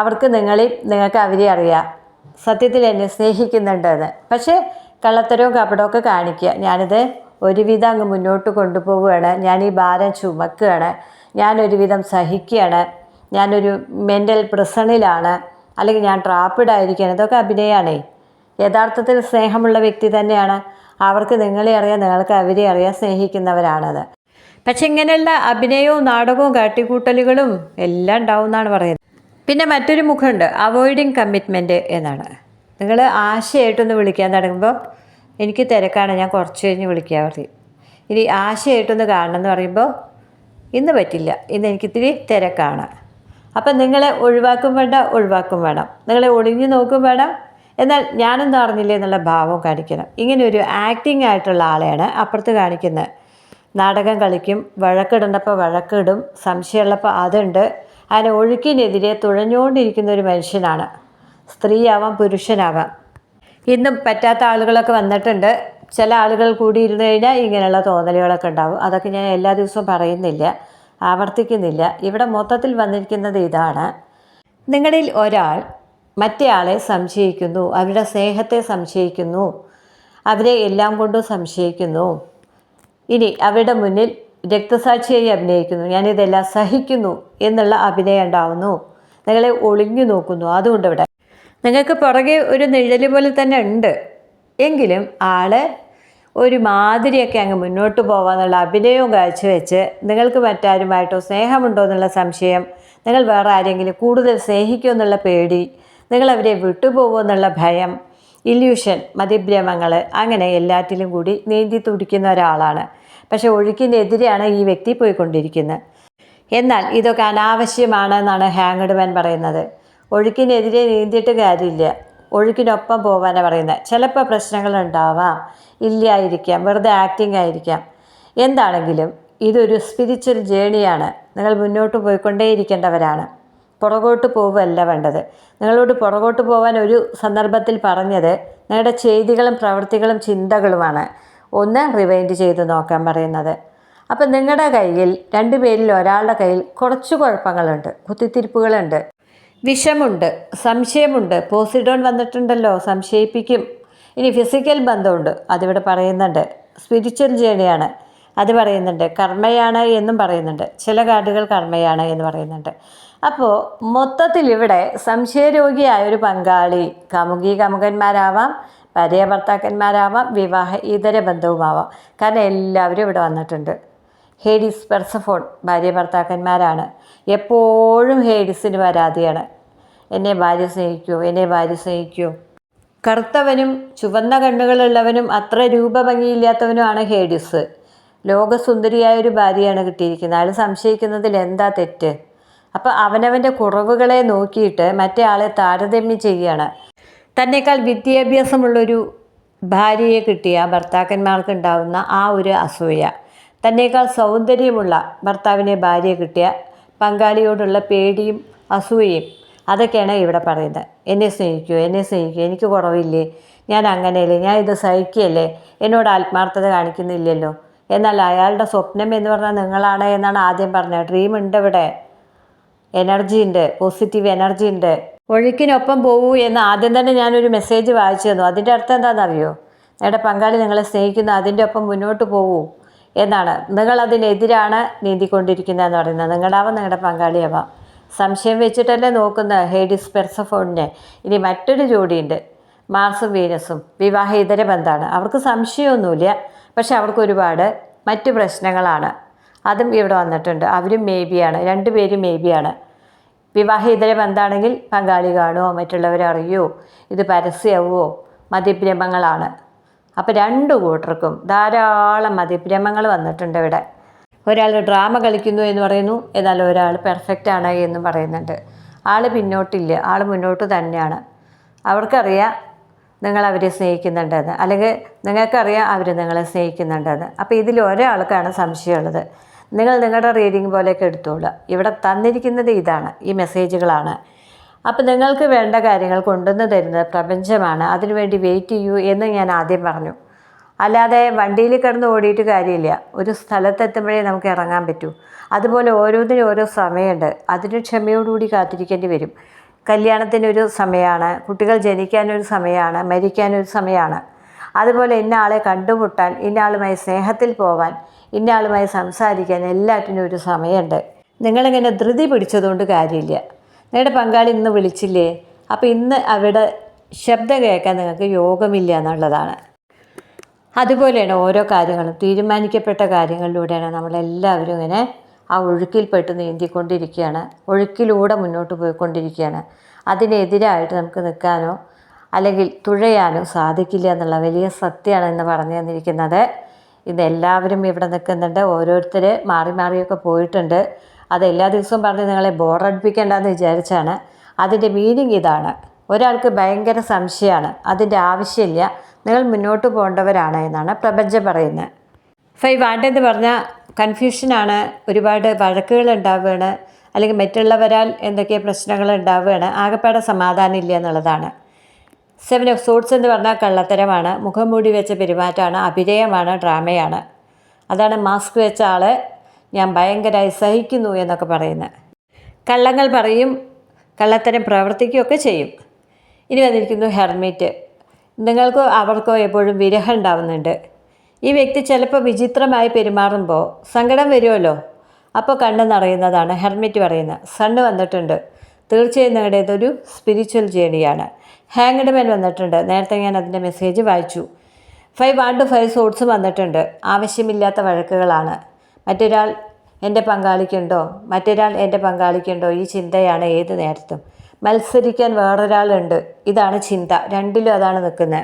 അവർക്ക് നിങ്ങൾക്ക് അവരെ അറിയാം, സത്യത്തിൽ എന്നെ സ്നേഹിക്കുന്നുണ്ടെന്ന്. പക്ഷേ കള്ളത്തരവും കപടമൊക്കെ കാണിക്കുക. ഞാനിത് ഒരുവിധം അങ്ങ് മുന്നോട്ട് കൊണ്ടുപോവുകയാണ്, ഞാൻ ഈ ഭാരം ചുമക്കുകയാണ്, ഞാനൊരുവിധം സഹിക്കുകയാണ്, ഞാനൊരു മെൻ്റൽ പ്രിസണിലാണ്, അല്ലെങ്കിൽ ഞാൻ ട്രാപ്പിഡായിരിക്കുകയാണ്. ഇതൊക്കെ അഭിനയമാണേ. യഥാർത്ഥത്തിൽ സ്നേഹമുള്ള വ്യക്തി തന്നെയാണ്. അവർക്ക് നിങ്ങളെ അറിയാം, നിങ്ങൾക്ക് അവരെ അറിയാം, സ്നേഹിക്കുന്നവരാണത്. പക്ഷെ ഇങ്ങനെയുള്ള അഭിനയവും നാടകവും കാട്ടിക്കൂട്ടലുകളും എല്ലാം ഉണ്ടാവും എന്നാണ് പറയുന്നത്. പിന്നെ മറ്റൊരു മുഖമുണ്ട്, അവോയ്ഡിങ് കമ്മിറ്റ്മെൻറ്റ് എന്നാണ്. നിങ്ങൾ ആശയായിട്ടൊന്ന് വിളിക്കാൻ തുടങ്ങുമ്പോൾ എനിക്ക് തിരക്കാണ്, ഞാൻ കുറച്ച് കഴിഞ്ഞ് വിളിക്കാൻ പറയും. ഇനി ആശയായിട്ടൊന്ന് കാണണം എന്ന് പറയുമ്പോൾ ഇന്ന് പറ്റില്ല, ഇന്ന് എനിക്കിത്തിരി തിരക്കാണ്. അപ്പം നിങ്ങളെ ഒഴിവാക്കും വേണം, നിങ്ങളെ ഒളിഞ്ഞു നോക്കും വേണം, എന്നാൽ ഞാനൊന്നും അറിഞ്ഞില്ലേ എന്നുള്ള ഭാവം കാണിക്കണം. ഇങ്ങനെ ഒരു ആക്ടിങ് ആയിട്ടുള്ള ആളെയാണ് അപ്പുറത്ത് കാണിക്കുന്നത്. നാടകം കളിക്കും, വഴക്കിടേണ്ടപ്പോൾ വഴക്കിടും, സംശയമുള്ളപ്പോൾ അതുണ്ട്. അതിനെ ഒഴുക്കിനെതിരെ തുഴഞ്ഞുകൊണ്ടിരിക്കുന്ന ഒരു മനുഷ്യനാണ്. സ്ത്രീയാവാം പുരുഷനാവാം. ഇന്നും പറ്റാത്ത ആളുകളൊക്കെ വന്നിട്ടുണ്ട്. ചില ആളുകൾ കൂടി ഇരുന്ന് കഴിഞ്ഞാൽ ഇങ്ങനെയുള്ള തോന്നലുകളൊക്കെ ഉണ്ടാവും. അതൊക്കെ ഞാൻ എല്ലാ ദിവസവും പറയുന്നില്ല, ആവർത്തിക്കുന്നില്ല. ഇവിടെ മൊത്തത്തിൽ വന്നിരിക്കുന്നത് ഇതാണ്. നിങ്ങളിൽ ഒരാൾ മറ്റേയാളെ സംശയിക്കുന്നു, അവരുടെ സ്നേഹത്തെ സംശയിക്കുന്നു, അവരെ എല്ലാം കൊണ്ടും സംശയിക്കുന്നു. ഇനി അവരുടെ മുന്നിൽ രക്തസാക്ഷിയായി അഭിനയിക്കുന്നു, ഞാനിതെല്ലാം സഹിക്കുന്നു എന്നുള്ള അഭിനയം ഉണ്ടാവുന്നു. നിങ്ങളെ ഒളിഞ്ഞു നോക്കുന്നു. അതുകൊണ്ട് ഇവിടെ നിങ്ങൾക്ക് പുറകെ ഒരു നിഴൽ പോലെ തന്നെ ഉണ്ട്. എങ്കിലും ആൾ ഒരു മാതിരിയൊക്കെ അങ്ങ് മുന്നോട്ട് പോകാമെന്നുള്ള അഭിനയവും കാഴ്ചവെച്ച് നിങ്ങൾക്ക് മറ്റാരുമായിട്ടോ സ്നേഹമുണ്ടോ എന്നുള്ള സംശയം, നിങ്ങൾ വേറെ ആരെങ്കിലും കൂടുതൽ സ്നേഹിക്കുമോ എന്നുള്ള പേടി, നിങ്ങളവരെ വിട്ടുപോകുമോ എന്നുള്ള ഭയം, ഇല്യൂഷൻ, മതിഭ്രമങ്ങൾ, അങ്ങനെ എല്ലാറ്റിലും കൂടി നീന്തി തുടിക്കുന്ന ഒരാളാണ്. പക്ഷേ ഒഴുക്കിനെതിരെയാണ് ഈ വ്യക്തി പോയിക്കൊണ്ടിരിക്കുന്നത്. എന്നാൽ ഇതൊക്കെ അനാവശ്യമാണെന്നാണ് ഹാങ്ഡ് മാൻ പറയുന്നത്. ഒഴുക്കിനെതിരെ നീന്തിയിട്ട് കാര്യമില്ല, ഒഴുക്കിനൊപ്പം പോകാനാണ് പറയുന്നത്. ചിലപ്പോൾ പ്രശ്നങ്ങളുണ്ടാവാം, ഇല്ലായിരിക്കാം, വെറുതെ ആക്ടിങ് ആയിരിക്കാം. എന്താണെങ്കിലും ഇതൊരു സ്പിരിച്വൽ ജേണിയാണ്. നിങ്ങൾ മുന്നോട്ട് പോയിക്കൊണ്ടേയിരിക്കേണ്ടവരാണ്, പുറകോട്ട് പോവുകയല്ല വേണ്ടത്. നിങ്ങളോട് പുറകോട്ട് പോകാൻ ഒരു സന്ദർഭത്തിൽ പറഞ്ഞത് നിങ്ങളുടെ ചെയ്തികളും പ്രവൃത്തികളും ചിന്തകളുമാണ്. ഒന്ന് റിവൈൻഡ് ചെയ്ത് നോക്കാൻ പറയുന്നത്. അപ്പം നിങ്ങളുടെ കയ്യിൽ രണ്ടുപേരിൽ ഒരാളുടെ കയ്യിൽ കുറച്ച് കുഴപ്പങ്ങളുണ്ട്, കുത്തിത്തിരിപ്പുകളുണ്ട്, വിഷമുണ്ട്, സംശയമുണ്ട്. പോസിഡോൺ വന്നിട്ടുണ്ടല്ലോ, സംശയിപ്പിക്കും. ഇനി ഫിസിക്കൽ ബന്ധമുണ്ട്, അതിവിടെ പറയുന്നുണ്ട്. സ്പിരിച്വൽ ജേണിയാണ്, അത് പറയുന്നുണ്ട്. കർമ്മയാണ് എന്നും പറയുന്നുണ്ട്. ചില കാർഡുകൾ കർമ്മയാണ് എന്ന് പറയുന്നുണ്ട്. അപ്പോൾ മൊത്തത്തിൽ ഇവിടെ സംശയരോഗിയായ ഒരു പങ്കാളി, കാമുകി കാമുകന്മാരാവാം, ഭാര്യ ഭർത്താക്കന്മാരാവാം, വിവാഹ ഇതര ബന്ധവുമാവാം. കാരണം എല്ലാവരും ഇവിടെ വന്നിട്ടുണ്ട്. ഹേഡിസ് പെർസഫോൺ ഭാര്യ ഭർത്താക്കന്മാരാണ്. എപ്പോഴും ഹേഡിസിന് പരാതിയാണ്, എന്നെ ഭാര്യ സ്നേഹിക്കൂ, എന്നെ ഭാര്യ സ്നേഹിക്കൂ. കറുത്തവനും ചുവന്ന കണ്ണുകളുള്ളവനും അത്ര രൂപഭംഗിയില്ലാത്തവനുമാണ് ഹേഡിസ്. ലോകസുന്ദരിയായൊരു ഭാര്യയാണ് കിട്ടിയിരിക്കുന്നത്. അയാൾ സംശയിക്കുന്നതിൽ എന്താ തെറ്റ്? അപ്പോൾ അവനവൻ്റെ കുറവുകളെ നോക്കിയിട്ട് മറ്റേ ആളെ താരതമ്യം ചെയ്യുകയാണ്. തന്നേക്കാൾ വിദ്യാഭ്യാസമുള്ളൊരു ഭാര്യയെ കിട്ടിയ ഭർത്താക്കന്മാർക്ക് ഉണ്ടാവുന്ന ആ ഒരു അസൂയ, തന്നേക്കാൾ സൗന്ദര്യമുള്ള ഭർത്താവിനെ ഭാര്യയെ കിട്ടിയ പങ്കാളിയോടുള്ള പേടിയും അസൂയയും, അതൊക്കെയാണ് ഇവിടെ പറയുന്നത്. എന്നെ സ്നേഹിക്കൂ, എന്നെ സ്നേഹിക്കൂ, എനിക്ക് കുറവില്ലേ, ഞാൻ അങ്ങനെയല്ലേ, ഞാൻ ഇത് സഹിക്കുകയല്ലേ, എന്നോട് ആത്മാർത്ഥത കാണിക്കുന്നില്ലല്ലോ. എന്നാൽ അയാളുടെ സ്വപ്നം എന്ന് പറഞ്ഞാൽ നിങ്ങളാണ് എന്നാണ് ആദ്യം പറഞ്ഞത്. ഡ്രീം ഉണ്ട് ഇവിടെ, എനർജി ഉണ്ട്, പോസിറ്റീവ് എനർജി ഉണ്ട്. ഒഴുക്കിനൊപ്പം പോകൂ എന്ന് ആദ്യം തന്നെ ഞാനൊരു മെസ്സേജ് വായിച്ചു തന്നു. അതിൻ്റെ അർത്ഥം എന്താണെന്നറിയോ? നിങ്ങളുടെ പങ്കാളി നിങ്ങളെ സ്നേഹിക്കുന്നു, അതിൻ്റെ ഒപ്പം മുന്നോട്ട് പോകൂ എന്നാണ്. നിങ്ങളതിനെതിരാണ് നീന്തിക്കൊണ്ടിരിക്കുന്നതെന്ന് പറയുന്നത്. നിങ്ങളാവാം, നിങ്ങളുടെ പങ്കാളിയാവാം. സംശയം വെച്ചിട്ടല്ലേ നോക്കുന്ന ഹേഡിസ് പെർസഫോണിനെ. ഇനി മറ്റൊരു ജോഡിയുണ്ട്, മാർസും വീനസും. വിവാഹേതര ബന്ധമാണ്. അവർക്ക് സംശയമൊന്നുമില്ല, പക്ഷെ അവർക്ക് ഒരുപാട് മറ്റു പ്രശ്നങ്ങളാണ്. അതും ഇവിടെ വന്നിട്ടുണ്ട്. അവരും മേബിയാണ്, രണ്ടുപേരും മേബിയാണ്. വിവാഹേതര ബന്ധമാണെങ്കിൽ പങ്കാളി കാണുമോ, മറ്റുള്ളവരെ അറിയുമോ, ഇത് പരസ്യമാവുമോ, മതിഭ്രമങ്ങളാണ്. അപ്പോൾ രണ്ടു കൂട്ടർക്കും ധാരാളം മതിഭ്രമങ്ങൾ വന്നിട്ടുണ്ട് ഇവിടെ. ഒരാൾ ഡ്രാമ കളിക്കുന്നു എന്ന് പറയുന്നു, എന്നാൽ ഒരാൾ പെർഫെക്റ്റ് ആണ് എന്ന് പറയുന്നുണ്ട്. ആൾ പിന്നോട്ടില്ല, ആൾ മുന്നോട്ട് തന്നെയാണ്. അവർക്കറിയാം നിങ്ങൾ അവരെ സ്നേഹിക്കുന്നുണ്ടെന്ന്, അല്ലെങ്കിൽ നിങ്ങൾക്കറിയാം അവർ നിങ്ങളെ സ്നേഹിക്കുന്നുണ്ടെന്ന്. അപ്പോൾ ഇതിൽ ഒരാൾക്കാണ് സംശയമുള്ളത്. നിങ്ങൾ നിങ്ങളുടെ റീഡിങ് പോലെയൊക്കെ എടുത്തോളുക. ഇവിടെ തന്നിരിക്കുന്നത് ഇതാണ്, ഈ മെസ്സേജുകളാണ്. അപ്പോൾ നിങ്ങൾക്ക് വേണ്ട കാര്യങ്ങൾ കൊണ്ടുവന്ന് തരുന്നത് പ്രപഞ്ചമാണ്. അതിനുവേണ്ടി വെയിറ്റ് ചെയ്യൂ എന്ന് ഞാൻ ആദ്യം പറഞ്ഞു. അല്ലാതെ വണ്ടിയിൽ കിടന്ന് ഓടിയിട്ട് കാര്യമില്ല. ഒരു സ്ഥലത്തെത്തുമ്പോഴേ നമുക്ക് ഇറങ്ങാൻ പറ്റൂ. അതുപോലെ ഓരോന്നിനും ഓരോ സമയമുണ്ട്. അതിന് ക്ഷമയോടുകൂടി കാത്തിരിക്കേണ്ടി വരും. കല്യാണത്തിനൊരു സമയമാണ്, കുട്ടികൾ ജനിക്കാനൊരു സമയമാണ്, മരിക്കാനൊരു സമയമാണ്. അതുപോലെ ഇന്ന ആളെ കണ്ടുമുട്ടാൻ, ഇന്ന ആളുമായി സ്നേഹത്തിൽ പോവാൻ, ഇന്ന ആളുമായി സംസാരിക്കാൻ, എല്ലാറ്റിനും ഒരു സമയമുണ്ട്. നിങ്ങളിങ്ങനെ ധൃതി പിടിച്ചതുകൊണ്ട് കാര്യമില്ല. നിങ്ങളുടെ പങ്കാളി ഇന്ന് വിളിച്ചില്ലേ, അപ്പോൾ ഇന്ന് അവിടെ ശബ്ദം കേൾക്കാൻ നിങ്ങൾക്ക് യോഗമില്ല എന്നുള്ളതാണ്. അതുപോലെയാണ് ഓരോ കാര്യങ്ങളും. തീരുമാനിക്കപ്പെട്ട കാര്യങ്ങളിലൂടെയാണ് നമ്മളെല്ലാവരും ഇങ്ങനെ ആ ഒഴുക്കിൽപ്പെട്ട് നീന്തിക്കൊണ്ടിരിക്കുകയാണ്, ഒഴുക്കിലൂടെ മുന്നോട്ട് പോയിക്കൊണ്ടിരിക്കുകയാണ്. അതിനെതിരായിട്ട് നമുക്ക് നിൽക്കാനോ അല്ലെങ്കിൽ തുഴയാനോ സാധിക്കില്ല എന്നുള്ള വലിയ സത്യമാണ് ഇന്ന് പറഞ്ഞു തന്നിരിക്കുന്നത്. ഇതെല്ലാവരും ഇവിടെ നിൽക്കുന്നുണ്ട്. ഓരോരുത്തർ മാറി മാറിയൊക്കെ പോയിട്ടുണ്ട്. അത് എല്ലാ ദിവസവും പറഞ്ഞ് നിങ്ങളെ ബോറടിപ്പിക്കേണ്ടെന്ന് വിചാരിച്ചാണ്. അതിൻ്റെ മീനിങ് ഇതാണ്. ഒരാൾക്ക് ഭയങ്കര സംശയമാണ്, അതിൻ്റെ ആവശ്യമില്ല, നിങ്ങൾ മുന്നോട്ട് പോകേണ്ടവരാണ് എന്നാണ് പ്രപഞ്ചം പറയുന്നത്. 5 വാണ്ടെന്ന് പറഞ്ഞാൽ കൺഫ്യൂഷനാണ്, ഒരുപാട് വഴക്കുകൾ ഉണ്ടാവുകയാണ്, അല്ലെങ്കിൽ മറ്റുള്ളവരാൽ എന്തൊക്കെ പ്രശ്നങ്ങൾ ഉണ്ടാവുകയാണ്, ആകെപ്പാടെ സമാധാനം ഇല്ല എന്നുള്ളതാണ്. 7 ഓഫ് സോഡ്സ് എന്ന് പറഞ്ഞാൽ കള്ളത്തരമാണ്, മുഖം മൂടി വെച്ച പെരുമാറ്റമാണ്, അഭിനയമാണ്, ഡ്രാമയാണ്. അതാണ് മാസ്ക് വെച്ച ആൾ ഞാൻ ഭയങ്കരമായി സഹിക്കുന്നു എന്നൊക്കെ പറയുന്നത്. കള്ളങ്ങൾ പറയും, കള്ളത്തരം പ്രവർത്തിക്കുകയൊക്കെ ചെയ്യും. ഇനി വന്നിരിക്കുന്നു ഹെർമിറ്റ്. നിങ്ങൾക്കോ അവർക്കോ എപ്പോഴും വിരഹം ഉണ്ടാവുന്നുണ്ട്. ഈ വ്യക്തി ചിലപ്പോൾ വിചിത്രമായി പെരുമാറുമ്പോൾ സങ്കടം വരുമല്ലോ, അപ്പോൾ കണ്ണ് നിറയുന്നതാണ് ഹെർമിറ്റ് പറയുന്നത്. സണ്ണ് വന്നിട്ടുണ്ട്, തീർച്ചയായും നിങ്ങളുടേതൊരു സ്പിരിച്വൽ ജേണിയാണ്. ഹാങ്ഡ് മാൻ വന്നിട്ടുണ്ട്, നേരത്തെ ഞാൻ അതിൻ്റെ മെസ്സേജ് വായിച്ചു. 5 വാണ്ട് 5 സോഡ്സ് വന്നിട്ടുണ്ട്. ആവശ്യമില്ലാത്ത വഴക്കുകളാണ്. മറ്റൊരാൾ എൻ്റെ പങ്കാളിക്കുണ്ടോ, മറ്റൊരാൾ എൻ്റെ പങ്കാളിക്കുണ്ടോ, ഈ ചിന്തയാണ് ഏത് നേരത്തും. മത്സരിക്കാൻ വേറൊരാളുണ്ട്, ഇതാണ് ചിന്ത. രണ്ടിലും അതാണ് നിൽക്കുന്നത്.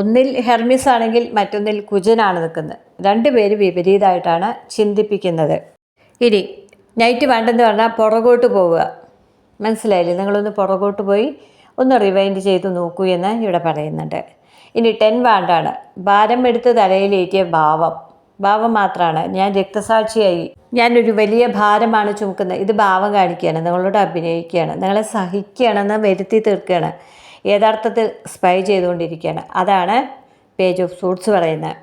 ഒന്നിൽ ഹെർമിസ് ആണെങ്കിൽ മറ്റൊന്നിൽ കുജനാണ് നിൽക്കുന്നത്. രണ്ടുപേര് വിപരീതമായിട്ടാണ് ചിന്തിപ്പിക്കുന്നത്. ഇനി നൈറ്റ് വേണ്ടെന്ന് പറഞ്ഞാൽ പുറകോട്ട് പോവുക. മനസ്സിലായില്ലേ? നിങ്ങളൊന്ന് പുറകോട്ട് പോയി ഒന്ന് റിവൈൻഡ് ചെയ്ത് നോക്കൂ എന്ന് ഇവിടെ പറയുന്നുണ്ട്. ഇനി 10 വാണ്ടാണ്. ഭാരം എടുത്ത് തലയിലേറ്റിയ ഭാവം മാത്രമാണ്. ഞാൻ രക്തസാക്ഷിയായി, ഞാനൊരു വലിയ ഭാരമാണ് ചുമക്കുന്നത്. ഇത് ഭാവം കാണിക്കുകയാണ്, നിങ്ങളോട് അഭിനയിക്കുകയാണ്, നിങ്ങളെ സഹിക്കുകയാണെന്ന് വരുത്തി തീർക്കുകയാണ്, യഥാർത്ഥത്തിൽ സ്പൈ ചെയ്തുകൊണ്ടിരിക്കുകയാണ്. അതാണ് പേജ് ഓഫ് സൂട്ട്സ് പറയുന്നത്.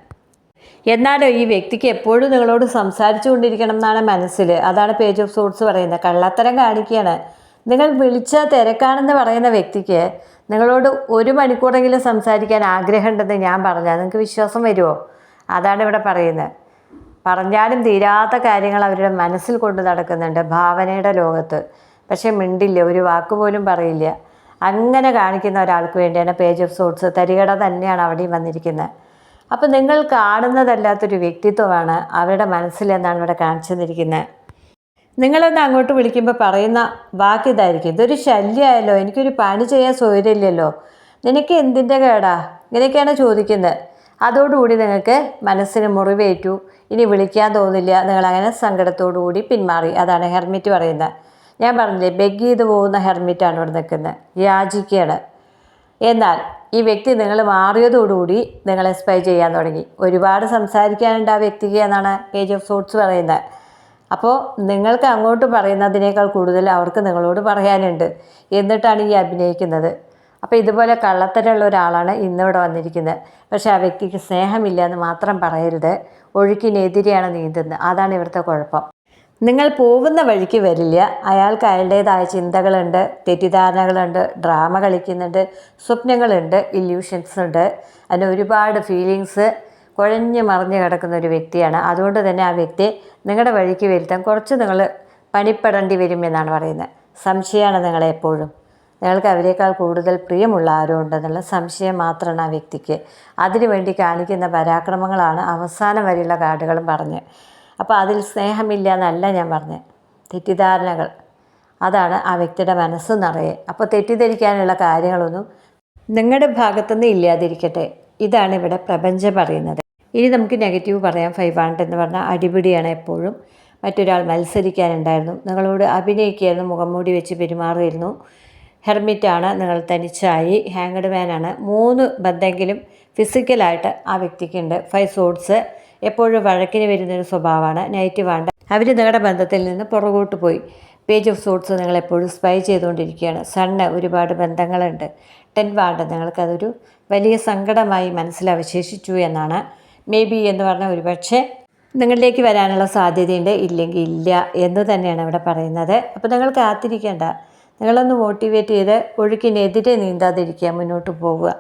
എന്നാലോ ഈ വ്യക്തിക്ക് എപ്പോഴും നിങ്ങളോട് സംസാരിച്ചു കൊണ്ടിരിക്കണം എന്നാണ് മനസ്സിൽ. അതാണ് പേജ് ഓഫ് സൂട്ട്സ് പറയുന്നത്. കള്ളത്തരം കാണിക്കുകയാണ്. നിങ്ങൾ വിളിച്ച തിരക്കാണെന്ന് പറയുന്ന വ്യക്തിക്ക് നിങ്ങളോട് 1 മണിക്കൂറെങ്കിലും സംസാരിക്കാൻ ആഗ്രഹമുണ്ടെന്ന് ഞാൻ പറഞ്ഞാൽ നിങ്ങൾക്ക് വിശ്വാസം വരുമോ? അതാണ് ഇവിടെ പറയുന്നത്. പറഞ്ഞാലും തീരാത്ത കാര്യങ്ങൾ അവരുടെ മനസ്സിൽ കൊണ്ട് നടക്കുന്നുണ്ട്, ഭാവനയുടെ ലോകത്ത്. പക്ഷേ മിണ്ടില്ല, ഒരു വാക്ക് പോലും പറയില്ല. അങ്ങനെ കാണിക്കുന്ന ഒരാൾക്ക് വേണ്ടിയാണ് പേജ് ഓഫ് സോഡ്സ്. തരികട തന്നെയാണ് അവിടെയും വന്നിരിക്കുന്നത്. അപ്പോൾ നിങ്ങൾ കാണുന്നതല്ലാത്തൊരു വ്യക്തിത്വമാണ് അവരുടെ മനസ്സിലെന്നാണ് ഇവിടെ കാണിച്ചു തന്നിരിക്കുന്നത്. നിങ്ങളൊന്ന് അങ്ങോട്ട് വിളിക്കുമ്പോൾ പറയുന്ന വാക്കിതായിരിക്കും, ഇതൊരു ശല്യമായല്ലോ, എനിക്കൊരു പണി ചെയ്യാൻ സൗകര്യമില്ലല്ലോ, നിനക്ക് എന്തിൻ്റെ കേടാ, ഇങ്ങനെയൊക്കെയാണ് ചോദിക്കുന്നത്. അതോടുകൂടി നിങ്ങൾക്ക് മനസ്സിന് മുറിവേറ്റു, ഇനി വിളിക്കാൻ തോന്നില്ല, നിങ്ങളങ്ങനെ സങ്കടത്തോടു കൂടി പിന്മാറി. അതാണ് ഹെർമിറ്റ് പറയുന്നത്. ഞാൻ പറഞ്ഞില്ലേ, ബെഗ് ചെയ്ത് പോകുന്ന ഹെർമിറ്റാണ് ഇവിടെ നിൽക്കുന്നത്, യാചിക്കുകയാണ്. എന്നാൽ ഈ വ്യക്തി നിങ്ങൾ മാറിയതോടുകൂടി നിങ്ങളെ സ്പൈ ചെയ്യാൻ തുടങ്ങി. ഒരുപാട് സംസാരിക്കാനുണ്ട് ആ വ്യക്തിക്ക് എന്നാണ് പേജ് ഓഫ് സോർട്സ് പറയുന്നത്. അപ്പോൾ നിങ്ങൾക്ക് അങ്ങോട്ട് പറയുന്നതിനേക്കാൾ കൂടുതൽ അവർക്ക് നിങ്ങളോട് പറയാനുണ്ട്, എന്നിട്ടാണ് ഈ അഭിനയിക്കുന്നത്. അപ്പോൾ ഇതുപോലെ കള്ളത്തരമുള്ള ഒരാളാണ് ഇന്നിവിടെ വന്നിരിക്കുന്നത്. പക്ഷേ ആ വ്യക്തിക്ക് സ്നേഹമില്ല എന്ന് മാത്രം പറയരുത്, ഒഴുക്കിനെതിരെയാണ് നീന്തുന്നത്. അതാണ് ഇവിടുത്തെ കുഴപ്പം. നിങ്ങൾ പോകുന്ന വഴിക്ക് വരില്ല, അയാൾക്ക് അയാളുടേതായ ചിന്തകളുണ്ട്, തെറ്റിദ്ധാരണകളുണ്ട്, ഡ്രാമ കളിക്കുന്നുണ്ട്, സ്വപ്നങ്ങളുണ്ട്, ഇല്യൂഷൻസ് ഉണ്ട്, അതിന് ഒരുപാട് ഫീലിങ്സ് കുഴഞ്ഞു മറിഞ്ഞ് കിടക്കുന്ന ഒരു വ്യക്തിയാണ്. അതുകൊണ്ട് തന്നെ ആ വ്യക്തി നിങ്ങളുടെ വഴിക്ക് വരുത്താൻ കുറച്ച് നിങ്ങൾ പണിപ്പെടേണ്ടി വരുമെന്നാണ് പറയുന്നത്. സംശയമാണ് നിങ്ങളെപ്പോഴും, നിങ്ങൾക്ക് അവരെക്കാൾ കൂടുതൽ പ്രിയമുള്ള ആരോ ഉണ്ടെന്നുള്ള സംശയം മാത്രമാണ് ആ വ്യക്തിക്ക്. അതിനുവേണ്ടി കാണിക്കുന്ന പരാക്രമങ്ങളാണ് അവസാനം വരെയുള്ള കാർഡുകളും പറഞ്ഞ്. അപ്പോൾ അതിൽ സ്നേഹമില്ല എന്നല്ല ഞാൻ പറഞ്ഞത്, തെറ്റിദ്ധാരണകൾ, അതാണ് ആ വ്യക്തിയുടെ മനസ്സ് നിറയെ. അപ്പോൾ തെറ്റിദ്ധരിക്കാനുള്ള കാര്യങ്ങളൊന്നും നിങ്ങളുടെ ഭാഗത്തുനിന്ന് ഇല്ലാതിരിക്കട്ടെ, ഇതാണ് ഇവിടെ പ്രപഞ്ചം പറയുന്നത്. ഇനി നമുക്ക് നെഗറ്റീവ് പറയാം. 5 ആണ്ട് എന്ന് പറഞ്ഞാൽ അടിപിടിയാണ് എപ്പോഴും. മറ്റൊരാൾ മത്സരിക്കാനുണ്ടായിരുന്നു, നിങ്ങളോട് അഭിനയിക്കുകയായിരുന്നു, മുഖം മൂടി വെച്ച് പെരുമാറുമായിരുന്നു. ഹെർമിറ്റാണ്, നിങ്ങൾ തനിച്ചായി. ഹാങ്ഡ് മാനാണ്. 3 ബന്ധമെങ്കിലും ഫിസിക്കലായിട്ട് ആ വ്യക്തിക്കുണ്ട്. 5 സോഡ്സ് എപ്പോഴും വഴക്കിന് വരുന്നൊരു സ്വഭാവമാണ്. നെഗറ്റീവ് ആണ്ട്, അവർ നിങ്ങളുടെ ബന്ധത്തിൽ നിന്ന് പുറകോട്ട് പോയി. പേജ് ഓഫ് സോഡ്സ് നിങ്ങളെപ്പോഴും സ്പൈ ചെയ്തുകൊണ്ടിരിക്കുകയാണ്. സണ്ണ്, ഒരുപാട് ബന്ധങ്ങളുണ്ട്. 10 വാണ്ട്, നിങ്ങൾക്കതൊരു വലിയ സങ്കടമായി മനസ്സിൽ അവശേഷിച്ചു എന്നാണ്. മേ ബി എന്ന് പറഞ്ഞാൽ ഒരുപക്ഷെ നിങ്ങളിലേക്ക് വരാനുള്ള സാധ്യതയുണ്ട്, ഇല്ലെങ്കിൽ ഇല്ല എന്ന് തന്നെയാണ് ഇവിടെ പറയുന്നത്. അപ്പോൾ നിങ്ങൾ കാത്തിരിക്കേണ്ട, നിങ്ങളൊന്ന് മോട്ടിവേറ്റ് ചെയ്ത് ഒഴുക്കിനെതിരെ നീന്താതിരിക്കുക, മുന്നോട്ട് പോവുക.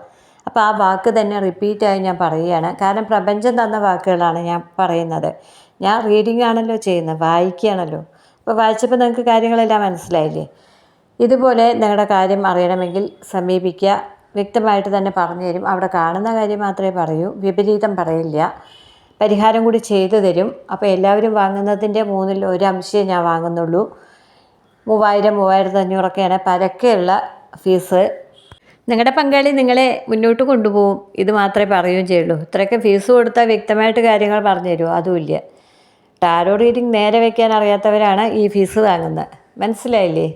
അപ്പോൾ ആ വാക്ക് തന്നെ റിപ്പീറ്റായി ഞാൻ പറയുകയാണ്, കാരണം പ്രപഞ്ചം തന്ന വാക്കുകളാണ് ഞാൻ പറയുന്നത്. ഞാൻ റീഡിംഗ് ആണല്ലോ ചെയ്യുന്നത്, വായിക്കുകയാണല്ലോ. അപ്പോൾ വായിച്ചപ്പോൾ നിങ്ങൾക്ക് കാര്യങ്ങളെല്ലാം മനസ്സിലായില്ലേ. ഇതുപോലെ നിങ്ങളുടെ കാര്യം അറിയണമെങ്കിൽ സമീപിക്കുക, വ്യക്തമായിട്ട് തന്നെ പറഞ്ഞു തരും. അവിടെ കാണുന്ന കാര്യം മാത്രമേ പറയൂ, വിപരീതം പറയില്ല. പരിഹാരം കൂടി ചെയ്തു തരും. അപ്പോൾ എല്ലാവരും വാങ്ങുന്നതിൻ്റെ 1/3 അംശമേ ഞാൻ വാങ്ങുന്നുള്ളൂ. 3000, 3500ഒക്കെയാണ് പരക്കെയുള്ള ഫീസ്. നിങ്ങളുടെ പങ്കാളി നിങ്ങളെ മുന്നോട്ട് കൊണ്ടുപോകും, ഇത് മാത്രമേ പറയുകയും ചെയ്യുള്ളൂ. ഇത്രയൊക്കെ ഫീസ് കൊടുത്താൽ വ്യക്തമായിട്ട് കാര്യങ്ങൾ പറഞ്ഞു തരുമോ? അതുമില്ല. ടാരോ റീഡിങ് നേരെ വയ്ക്കാൻ അറിയാത്തവരാണ് ഈ ഫീസ് വാങ്ങുന്നത്. മനസ്സിലായില്ലേ?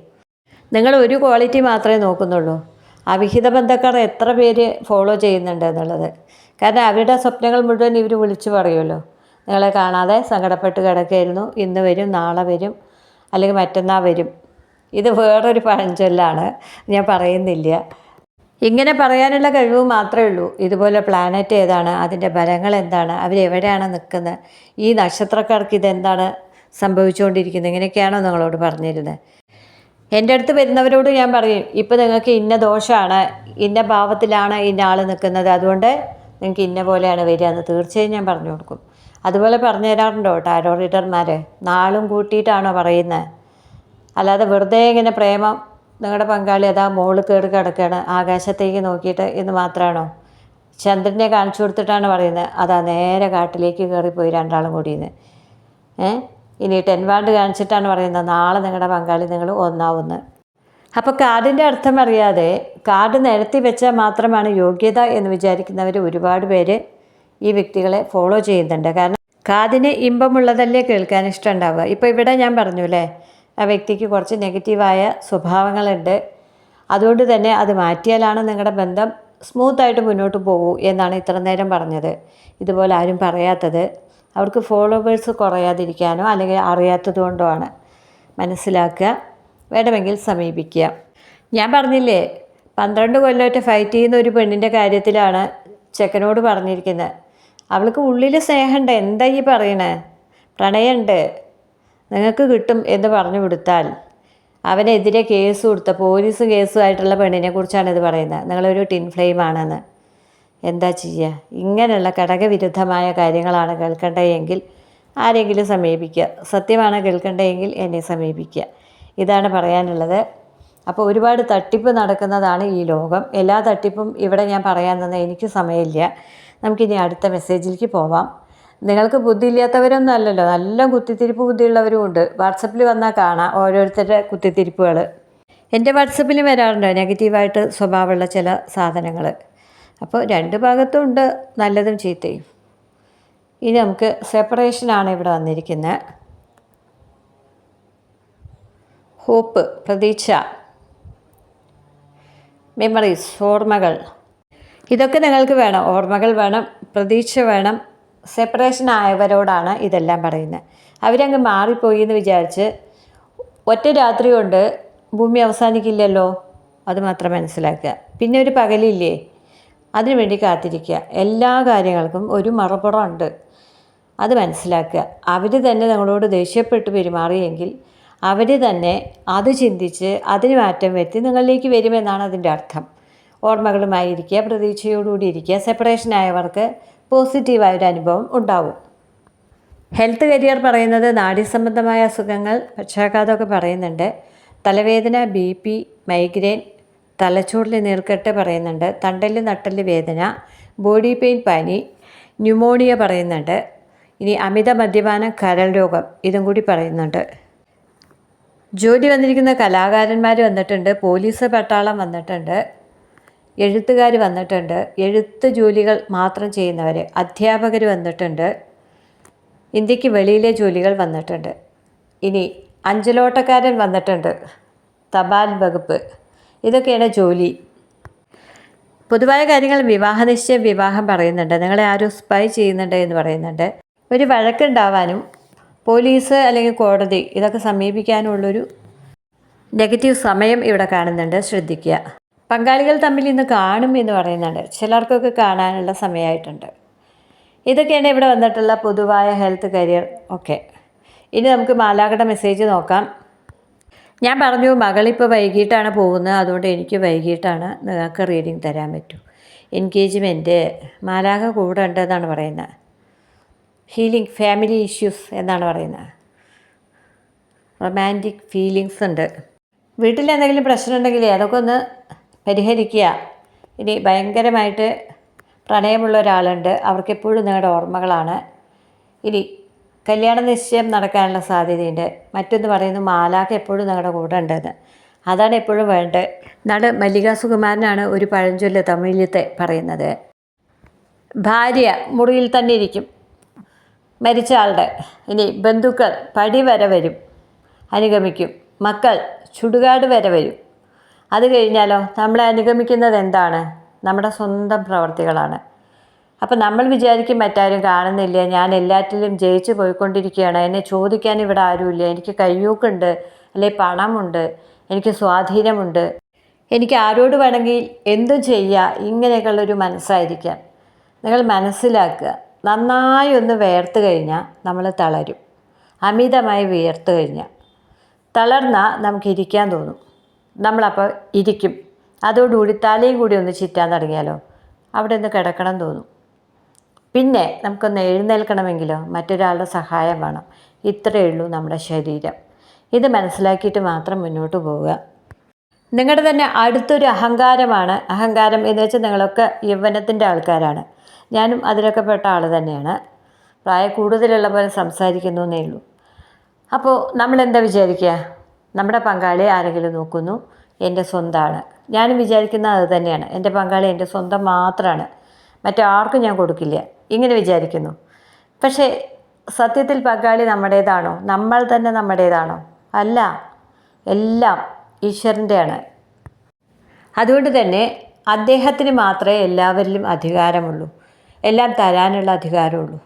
നിങ്ങൾ ഒരു ക്വാളിറ്റി മാത്രമേ നോക്കുന്നുള്ളൂ, അവിഹിത ബന്ധക്കാർ എത്ര പേര് ഫോളോ ചെയ്യുന്നുണ്ട് എന്നുള്ളത്. കാരണം അവരുടെ സ്വപ്നങ്ങൾ മുഴുവൻ ഇവർ വിളിച്ചു പറയുമല്ലോ. നിങ്ങളെ കാണാതെ സങ്കടപ്പെട്ട് കിടക്കുകയായിരുന്നു, ഇന്ന് വരും, നാളെ വരും, അല്ലെങ്കിൽ മറ്റന്നാൾ വരും. ഇത് വേറൊരു പഴഞ്ചൊല്ലാണ്, ഞാൻ പറയുന്നില്ല. ഇങ്ങനെ പറയാനുള്ള കഴിവ് മാത്രമേ ഉള്ളൂ. ഇതുപോലെ പ്ലാനറ്റ് ഏതാണ്, അതിൻ്റെ ബലങ്ങൾ എന്താണ്, അവരെവിടെയാണ് നിൽക്കുന്നത്, ഈ നക്ഷത്രക്കാർക്ക് ഇതെന്താണ് സംഭവിച്ചുകൊണ്ടിരിക്കുന്നത്, ഇങ്ങനെയൊക്കെയാണോ നിങ്ങളോട് പറഞ്ഞിരുന്നത്. എൻ്റെ അടുത്ത് വരുന്നവരോട് ഞാൻ പറയും, ഇപ്പോൾ നിങ്ങൾക്ക് ഇന്ന ദോഷമാണ്, ഇന്ന ഭാവത്തിലാണ് ഇന്ന ആൾ നിൽക്കുന്നത്, അതുകൊണ്ട് നിങ്ങൾക്ക് ഇന്ന പോലെയാണ് വരിക എന്ന് തീർച്ചയായും ഞാൻ പറഞ്ഞു കൊടുക്കും. അതുപോലെ പറഞ്ഞു തരാറുണ്ടോ ടാരോ റീഡർമാർ? നാളും കൂട്ടിയിട്ടാണോ പറയുന്നത്? അല്ലാതെ വെറുതെ ഇങ്ങനെ പ്രേമം, നിങ്ങളുടെ പങ്കാളി അതാ മോള് കയറി കിടക്കുകയാണ് ആകാശത്തേക്ക് നോക്കിയിട്ട് എന്ന് മാത്രമാണോ? ചന്ദ്രനെ കാണിച്ചു കൊടുത്തിട്ടാണ് പറയുന്നത്, അതാ നേരെ കാട്ടിലേക്ക് കയറിപ്പോയി രണ്ടാളും കൂടിയെന്ന്. ഇനി 10 വാണ്ട് കാണിച്ചിട്ടാണ് പറയുന്നത്, നാളെ നിങ്ങളുടെ പങ്കാളി നിങ്ങൾ ഒന്നാവുന്ന്. അപ്പോൾ കാർഡിൻ്റെ അർത്ഥം അറിയാതെ കാർഡ് നിരത്തി വെച്ചാൽ മാത്രമാണ് യോഗ്യത എന്ന് വിചാരിക്കുന്നവർ ഒരുപാട് പേര് ഈ വ്യക്തികളെ ഫോളോ ചെയ്യുന്നുണ്ട്. കാരണം കാതിന് ഇമ്പമുള്ളതല്ലേ കേൾക്കാൻ ഇഷ്ടമുണ്ടാവുക. ഇപ്പോൾ ഇവിടെ ഞാൻ പറഞ്ഞു അല്ലേ, ആ വ്യക്തിക്ക് കുറച്ച് നെഗറ്റീവായ സ്വഭാവങ്ങളുണ്ട്. അതുകൊണ്ട് തന്നെ അത് മാറ്റിയാലാണ് നിങ്ങളുടെ ബന്ധം സ്മൂത്തായിട്ട് മുന്നോട്ട് പോകൂ എന്നാണ് ഇത്ര നേരം പറഞ്ഞത്. ഇതുപോലെ ആരും പറയാത്തത് അവർക്ക് ഫോളോവേഴ്സ് കുറയാതിരിക്കാനോ അല്ലെങ്കിൽ അറിയാത്തത് കൊണ്ടോ ആണ്. മനസ്സിലാക്കുക, വേണമെങ്കിൽ സമീപിക്കുക. ഞാൻ പറഞ്ഞില്ലേ, 12 കൊല്ലമായിട്ട് ഫൈറ്റ് ചെയ്യുന്ന ഒരു പെണ്ണിൻ്റെ കാര്യത്തിലാണ് ചെക്കനോട് പറഞ്ഞിരിക്കുന്നത്. അവൾക്ക് ഉള്ളിൽ സ്നേഹമുണ്ട്, എന്താ ഈ പറയണേ, പ്രണയമുണ്ട്, നിങ്ങൾക്ക് കിട്ടും എന്ന് പറഞ്ഞു കൊടുത്താൽ അവനെതിരെ കേസ് കൊടുത്ത പോലീസ് കേസുമായിട്ടുള്ള പെണ്ണിനെ കുറിച്ചാണ് ഇത് പറയുന്നത്. നിങ്ങളൊരു ടിൻ ഫ്ലെയിം ആണെന്ന്. എന്താ ചെയ്യുക? ഇങ്ങനെയുള്ള ഘടകവിരുദ്ധമായ കാര്യങ്ങളാണ് കേൾക്കേണ്ടതെങ്കിൽ ആരെങ്കിലും സമീപിക്കുക. സത്യമാണ് കേൾക്കേണ്ടതെങ്കിൽ എന്നെ സമീപിക്കുക. ഇതാണ് പറയാനുള്ളത്. അപ്പോൾ ഒരുപാട് തട്ടിപ്പ് നടക്കുന്നതാണ് ഈ ലോകം. എല്ലാ തട്ടിപ്പും ഇവിടെ ഞാൻ പറയാൻ തന്നെ എനിക്ക് സമയമില്ല. നമുക്കിനി അടുത്ത മെസ്സേജിലേക്ക് പോവാം. നിങ്ങൾക്ക് ബുദ്ധിയില്ലാത്തവരൊന്നും അല്ലല്ലോ, നല്ല കുത്തിത്തിരിപ്പ് ബുദ്ധിയുള്ളവരും ഉണ്ട്. വാട്സപ്പിൽ വന്നാൽ കാണാം ഓരോരുത്തരുടെ കുത്തിത്തിരിപ്പുകൾ. എൻ്റെ വാട്സപ്പിൽ വരാറുണ്ട് നെഗറ്റീവായിട്ട് സ്വഭാവമുള്ള ചില സാധനങ്ങൾ. അപ്പോൾ രണ്ട് ഭാഗത്തും ഉണ്ട് നല്ലതും ചീത്തയും. ഇനി നമുക്ക് സെപ്പറേഷനാണ് ഇവിടെ വന്നിരിക്കുന്നത്. ഹോപ്പ്, പ്രതീക്ഷ, മെമ്മറീസ്, ഓർമ്മകൾ. ഇതൊക്കെ നിങ്ങൾക്ക് വേണം. ഓർമ്മകൾ വേണം, പ്രതീക്ഷ വേണം. സെപ്പറേഷൻ ആയവരോടാണ് ഇതെല്ലാം പറയുന്നത്. അവരങ്ങ് മാറിപ്പോയി എന്ന് വിചാരിച്ച് ഒറ്റ രാത്രി കൊണ്ട് ഭൂമി അവസാനിക്കില്ലല്ലോ, അത് മാത്രം മനസ്സിലാക്കുക. പിന്നെ ഒരു പകലില്ലേ, അതിനു വേണ്ടി കാത്തിരിക്കുക. എല്ലാ കാര്യങ്ങൾക്കും ഒരു മറുപുറമുണ്ട്, അത് മനസ്സിലാക്കുക. അവർ തന്നെ നിങ്ങളോട് ദേഷ്യപ്പെട്ട് പെരുമാറിയെങ്കിൽ അവർ തന്നെ അത് ചിന്തിച്ച് അതിന് മാറ്റം വരുത്തി നിങ്ങളിലേക്ക് വരുമെന്നാണ് അതിൻ്റെ അർത്ഥം. ഓർമ്മകളുമായിരിക്കുക, പ്രതീക്ഷയോടുകൂടി ഇരിക്കുക. സെപ്പറേഷൻ ആയവർക്ക് പോസിറ്റീവായൊരു അനുഭവം ഉണ്ടാവും. ഹെൽത്ത് കരിയർ പറയുന്നത് നാഡീസംബന്ധമായ അസുഖങ്ങൾ, പക്ഷാഘാതമൊക്കെ പറയുന്നുണ്ട്. തലവേദന, BP, മൈഗ്രെയിൻ, തലച്ചോറിൽ നീർക്കെട്ട് പറയുന്നുണ്ട്. തണ്ടല് നട്ടല് വേദന, ബോഡി പെയിൻ, പനി, ന്യൂമോണിയ പറയുന്നുണ്ട്. ഇനി അമിത മദ്യപാനം, കരൾ രോഗം, ഇതും കൂടി പറയുന്നുണ്ട്. ജോലി വന്നിരിക്കുന്ന കലാകാരന്മാർ വന്നിട്ടുണ്ട്, പോലീസ് പട്ടാളം വന്നിട്ടുണ്ട്, എഴുത്തുകാർ വന്നിട്ടുണ്ട്, എഴുത്ത് ജോലികൾ മാത്രം ചെയ്യുന്നവർ, അധ്യാപകർ വന്നിട്ടുണ്ട്, ഇന്ത്യക്ക് വെളിയിലെ ജോലികൾ വന്നിട്ടുണ്ട്. ഇനി അഞ്ചലോട്ടക്കാരൻ വന്നിട്ടുണ്ട്, തപാൽ വകുപ്പ്, ഇതൊക്കെയാണ് ജോലി. പൊതുവായ കാര്യങ്ങൾ വിവാഹനിശ്ചയം, വിവാഹം പറയുന്നുണ്ട്. നിങ്ങളെ ആരും സ്പൈ ചെയ്യുന്നുണ്ട് എന്ന് പറയുന്നുണ്ട്. ഒരു വഴക്കുണ്ടാവാനും പോലീസ് അല്ലെങ്കിൽ കോടതി ഇതൊക്കെ സമീപിക്കാനുള്ളൊരു നെഗറ്റീവ് സമയം ഇവിടെ കാണുന്നുണ്ട്, ശ്രദ്ധിക്കുക. പങ്കാളികൾ തമ്മിൽ ഇന്ന് കാണും എന്ന് പറയുന്നുണ്ട്. ചിലർക്കൊക്കെ കാണാനുള്ള സമയമായിട്ടുണ്ട്. ഇതൊക്കെയാണ് ഇവിടെ വന്നിട്ടുള്ള പൊതുവായ ഹെൽത്ത് കരിയർ ഒക്കെ. ഇനി നമുക്ക് മാലാഖയുടെ മെസ്സേജ് നോക്കാം. ഞാൻ പറഞ്ഞു മകളിപ്പോൾ വൈകിട്ടാണ് പോകുന്നത്, അതുകൊണ്ട് എനിക്ക് വൈകിട്ടാണ് നിങ്ങൾക്ക് റീഡിങ് തരാൻ പറ്റൂ. എൻഗേജ്മെൻറ്റ് മാലാഖ കൂടെ ഉണ്ടെന്നാണ് പറയുന്നത്. ഹീലിംഗ്, ഫാമിലി ഇഷ്യൂസ് എന്നാണ് പറയുന്നത്. റൊമാൻറ്റിക് ഫീലിങ്സ് ഉണ്ട്. വീട്ടിൽ എന്തെങ്കിലും പ്രശ്നം ഉണ്ടെങ്കിൽ അതൊക്കെ ഒന്ന് പരിഹരിക്കുക. ഇനി ഭയങ്കരമായിട്ട് പ്രണയമുള്ള ഒരാളുണ്ട്, അവർക്കെപ്പോഴും നിങ്ങളുടെ ഓർമ്മകളാണ്. ഇനി കല്യാണ നിശ്ചയം നടക്കാനുള്ള സാധ്യതയുണ്ട്. മറ്റൊന്ന് പറയുന്നു മാലാഖ എപ്പോഴും നിങ്ങളുടെ കൂടെ ഉണ്ടെന്ന്. അതാണ് എപ്പോഴും വേണ്ടത്. നാട് മല്ലികാ സുകുമാരനാണ് ഒരു പഴഞ്ചൊല്ല് തമിഴിലത്തെ പറയുന്നത്. ഭാര്യ മുറിയിൽ തന്നെ ഇരിക്കും, മരിച്ച ആളുടെ. ഇനി ബന്ധുക്കൾ പടി വരെ വരും, അനുഗമിക്കും. മക്കൾ ചുടുകാട് വരെ വരും. അത് കഴിഞ്ഞാലോ നമ്മളെ അനുഗമിക്കുന്നത് എന്താണ്? നമ്മുടെ സ്വന്തം പ്രവർത്തികളാണ്. അപ്പം നമ്മൾ വിചാരിക്കും മറ്റാരും കാണുന്നില്ല, ഞാൻ എല്ലാറ്റിലും ജയിച്ചു പോയിക്കൊണ്ടിരിക്കുകയാണ്, എന്നെ ചോദിക്കാൻ ഇവിടെ ആരുമില്ല, എനിക്ക് കയ്യൂക്കുണ്ട്, അല്ലെങ്കിൽ പണമുണ്ട്, എനിക്ക് സ്വാധീനമുണ്ട്, എനിക്ക് ആരോട് വേണമെങ്കിൽ എന്തും ചെയ്യുക, ഇങ്ങനെയൊക്കെയുള്ളൊരു മനസ്സായിരിക്കാം. നിങ്ങൾ മനസ്സിലാക്കുക, നന്നായി ഒന്ന് വേർത്ത് കഴിഞ്ഞാൽ നമ്മൾ തളരും. അമിതമായി വിയർത്ത് കഴിഞ്ഞാൽ തളർന്നാൽ നമുക്കിരിക്കാൻ തോന്നും. നമ്മളപ്പോൾ ഇരിക്കും. അതോടുകൂടി തലയും കൂടി ഒന്ന് ചിറ്റാൻ തുടങ്ങിയാലോ അവിടെ ഒന്ന് കിടക്കണം തോന്നും. പിന്നെ നമുക്കൊന്ന് എഴുന്നേൽക്കണമെങ്കിലോ മറ്റൊരാളുടെ സഹായം വേണം. ഇത്രയേ ഉള്ളൂ നമ്മുടെ ശരീരം. ഇത് മനസ്സിലാക്കിയിട്ട് മാത്രം മുന്നോട്ട് പോവുക. നിങ്ങളുടെ തന്നെ അടുത്തൊരു അഹങ്കാരമാണ്. അഹങ്കാരം എന്ന് വെച്ചാൽ നിങ്ങളൊക്കെ യൗവനത്തിൻ്റെ ആൾക്കാരാണ്. ഞാനും അതിലൊക്കെ പെട്ട ആൾ തന്നെയാണ്. പ്രായം കൂടുതലുള്ള പോലെ സംസാരിക്കുന്നു എന്നേ ഉള്ളൂ. അപ്പോൾ നമ്മളെന്താ വിചാരിക്കുക? നമ്മുടെ പങ്കാളി ആരെങ്കിലും നോക്കുന്നു, എൻ്റെ സ്വന്തമാണ്. ഞാനും വിചാരിക്കുന്നത് അത് തന്നെയാണ്. എൻ്റെ പങ്കാളി എൻ്റെ സ്വന്തം മാത്രമാണ്, മറ്റാർക്കും ഞാൻ കൊടുക്കില്ല, ഇങ്ങനെ വിചാരിക്കുന്നു. പക്ഷേ സത്യത്തിൽ പങ്കാളി നമ്മുടേതാണോ? നമ്മൾ തന്നെ നമ്മുടേതാണോ? അല്ല, എല്ലാം ഈശ്വരൻ്റെയാണ്. അതുകൊണ്ട് തന്നെ അദ്ദേഹത്തിന് മാത്രമേ എല്ലാവരിലും അധികാരമുള്ളൂ, എല്ലാം തരാനുള്ള അധികാരമുള്ളൂ.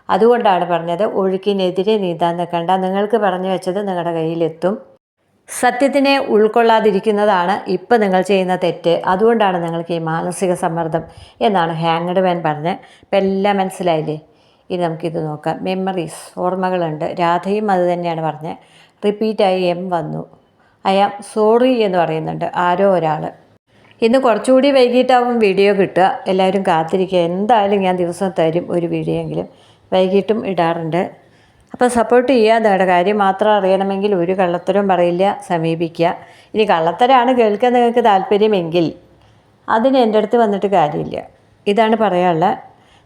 അതുകൊണ്ടാണ് പറഞ്ഞത് ഒഴുക്കിനെതിരെ നീന്താൻ നിൽക്കണ്ട. നിങ്ങൾക്ക് പറഞ്ഞു വെച്ചത് നിങ്ങളുടെ കയ്യിലെത്തും. സത്യത്തിനെ ഉൾക്കൊള്ളാതിരിക്കുന്നതാണ് ഇപ്പം നിങ്ങൾ ചെയ്യുന്ന തെറ്റ്. അതുകൊണ്ടാണ് നിങ്ങൾക്ക് ഈ മാനസിക സമ്മർദ്ദം എന്നാണ് ഹാങ്ഡ് മാൻ പറഞ്ഞത്. ഇപ്പം എല്ലാം മനസ്സിലായില്ലേ? ഇനി നമുക്കിത് നോക്കാം. മെമ്മറീസ്, ഓർമ്മകളുണ്ട്. രാധയും അത് തന്നെയാണ് പറഞ്ഞത്. റിപ്പീറ്റായി വന്നു. ഐ ആം സോറി എന്ന് പറയുന്നുണ്ട് ആരോ ഒരാൾ. ഇന്ന് കുറച്ചുകൂടി വൈകിട്ടാവും വീഡിയോ കിട്ടുക. എല്ലാവരും കാത്തിരിക്കുക. എന്തായാലും ഞാൻ ദിവസം തരും ഒരു വീഡിയോ എങ്കിലും. വൈകിട്ടും ഇടാറുണ്ട്. അപ്പോൾ സപ്പോർട്ട് ചെയ്യുക. നിങ്ങളുടെ കാര്യം മാത്രം അറിയണമെങ്കിൽ ഒരു കള്ളത്തരവും പറയില്ല, സമീപിക്കുക. ഇനി കള്ളത്തരമാണ് കേൾക്കാൻ നിങ്ങൾക്ക് താല്പര്യമെങ്കിൽ അതിന് എൻ്റെ അടുത്ത് വന്നിട്ട് കാര്യമില്ല. ഇതാണ് പറയാനുള്ളത്.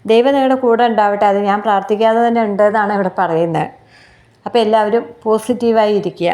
ദൈവം നിങ്ങളുടെ കൂടെ ഉണ്ടാവട്ടെ. അത് ഞാൻ പ്രാർത്ഥിക്കാതെ തന്നെ ഉണ്ടെന്നാണ് ഇവിടെ പറയുന്നത്. അപ്പോൾ എല്ലാവരും പോസിറ്റീവായി ഇരിക്കുക.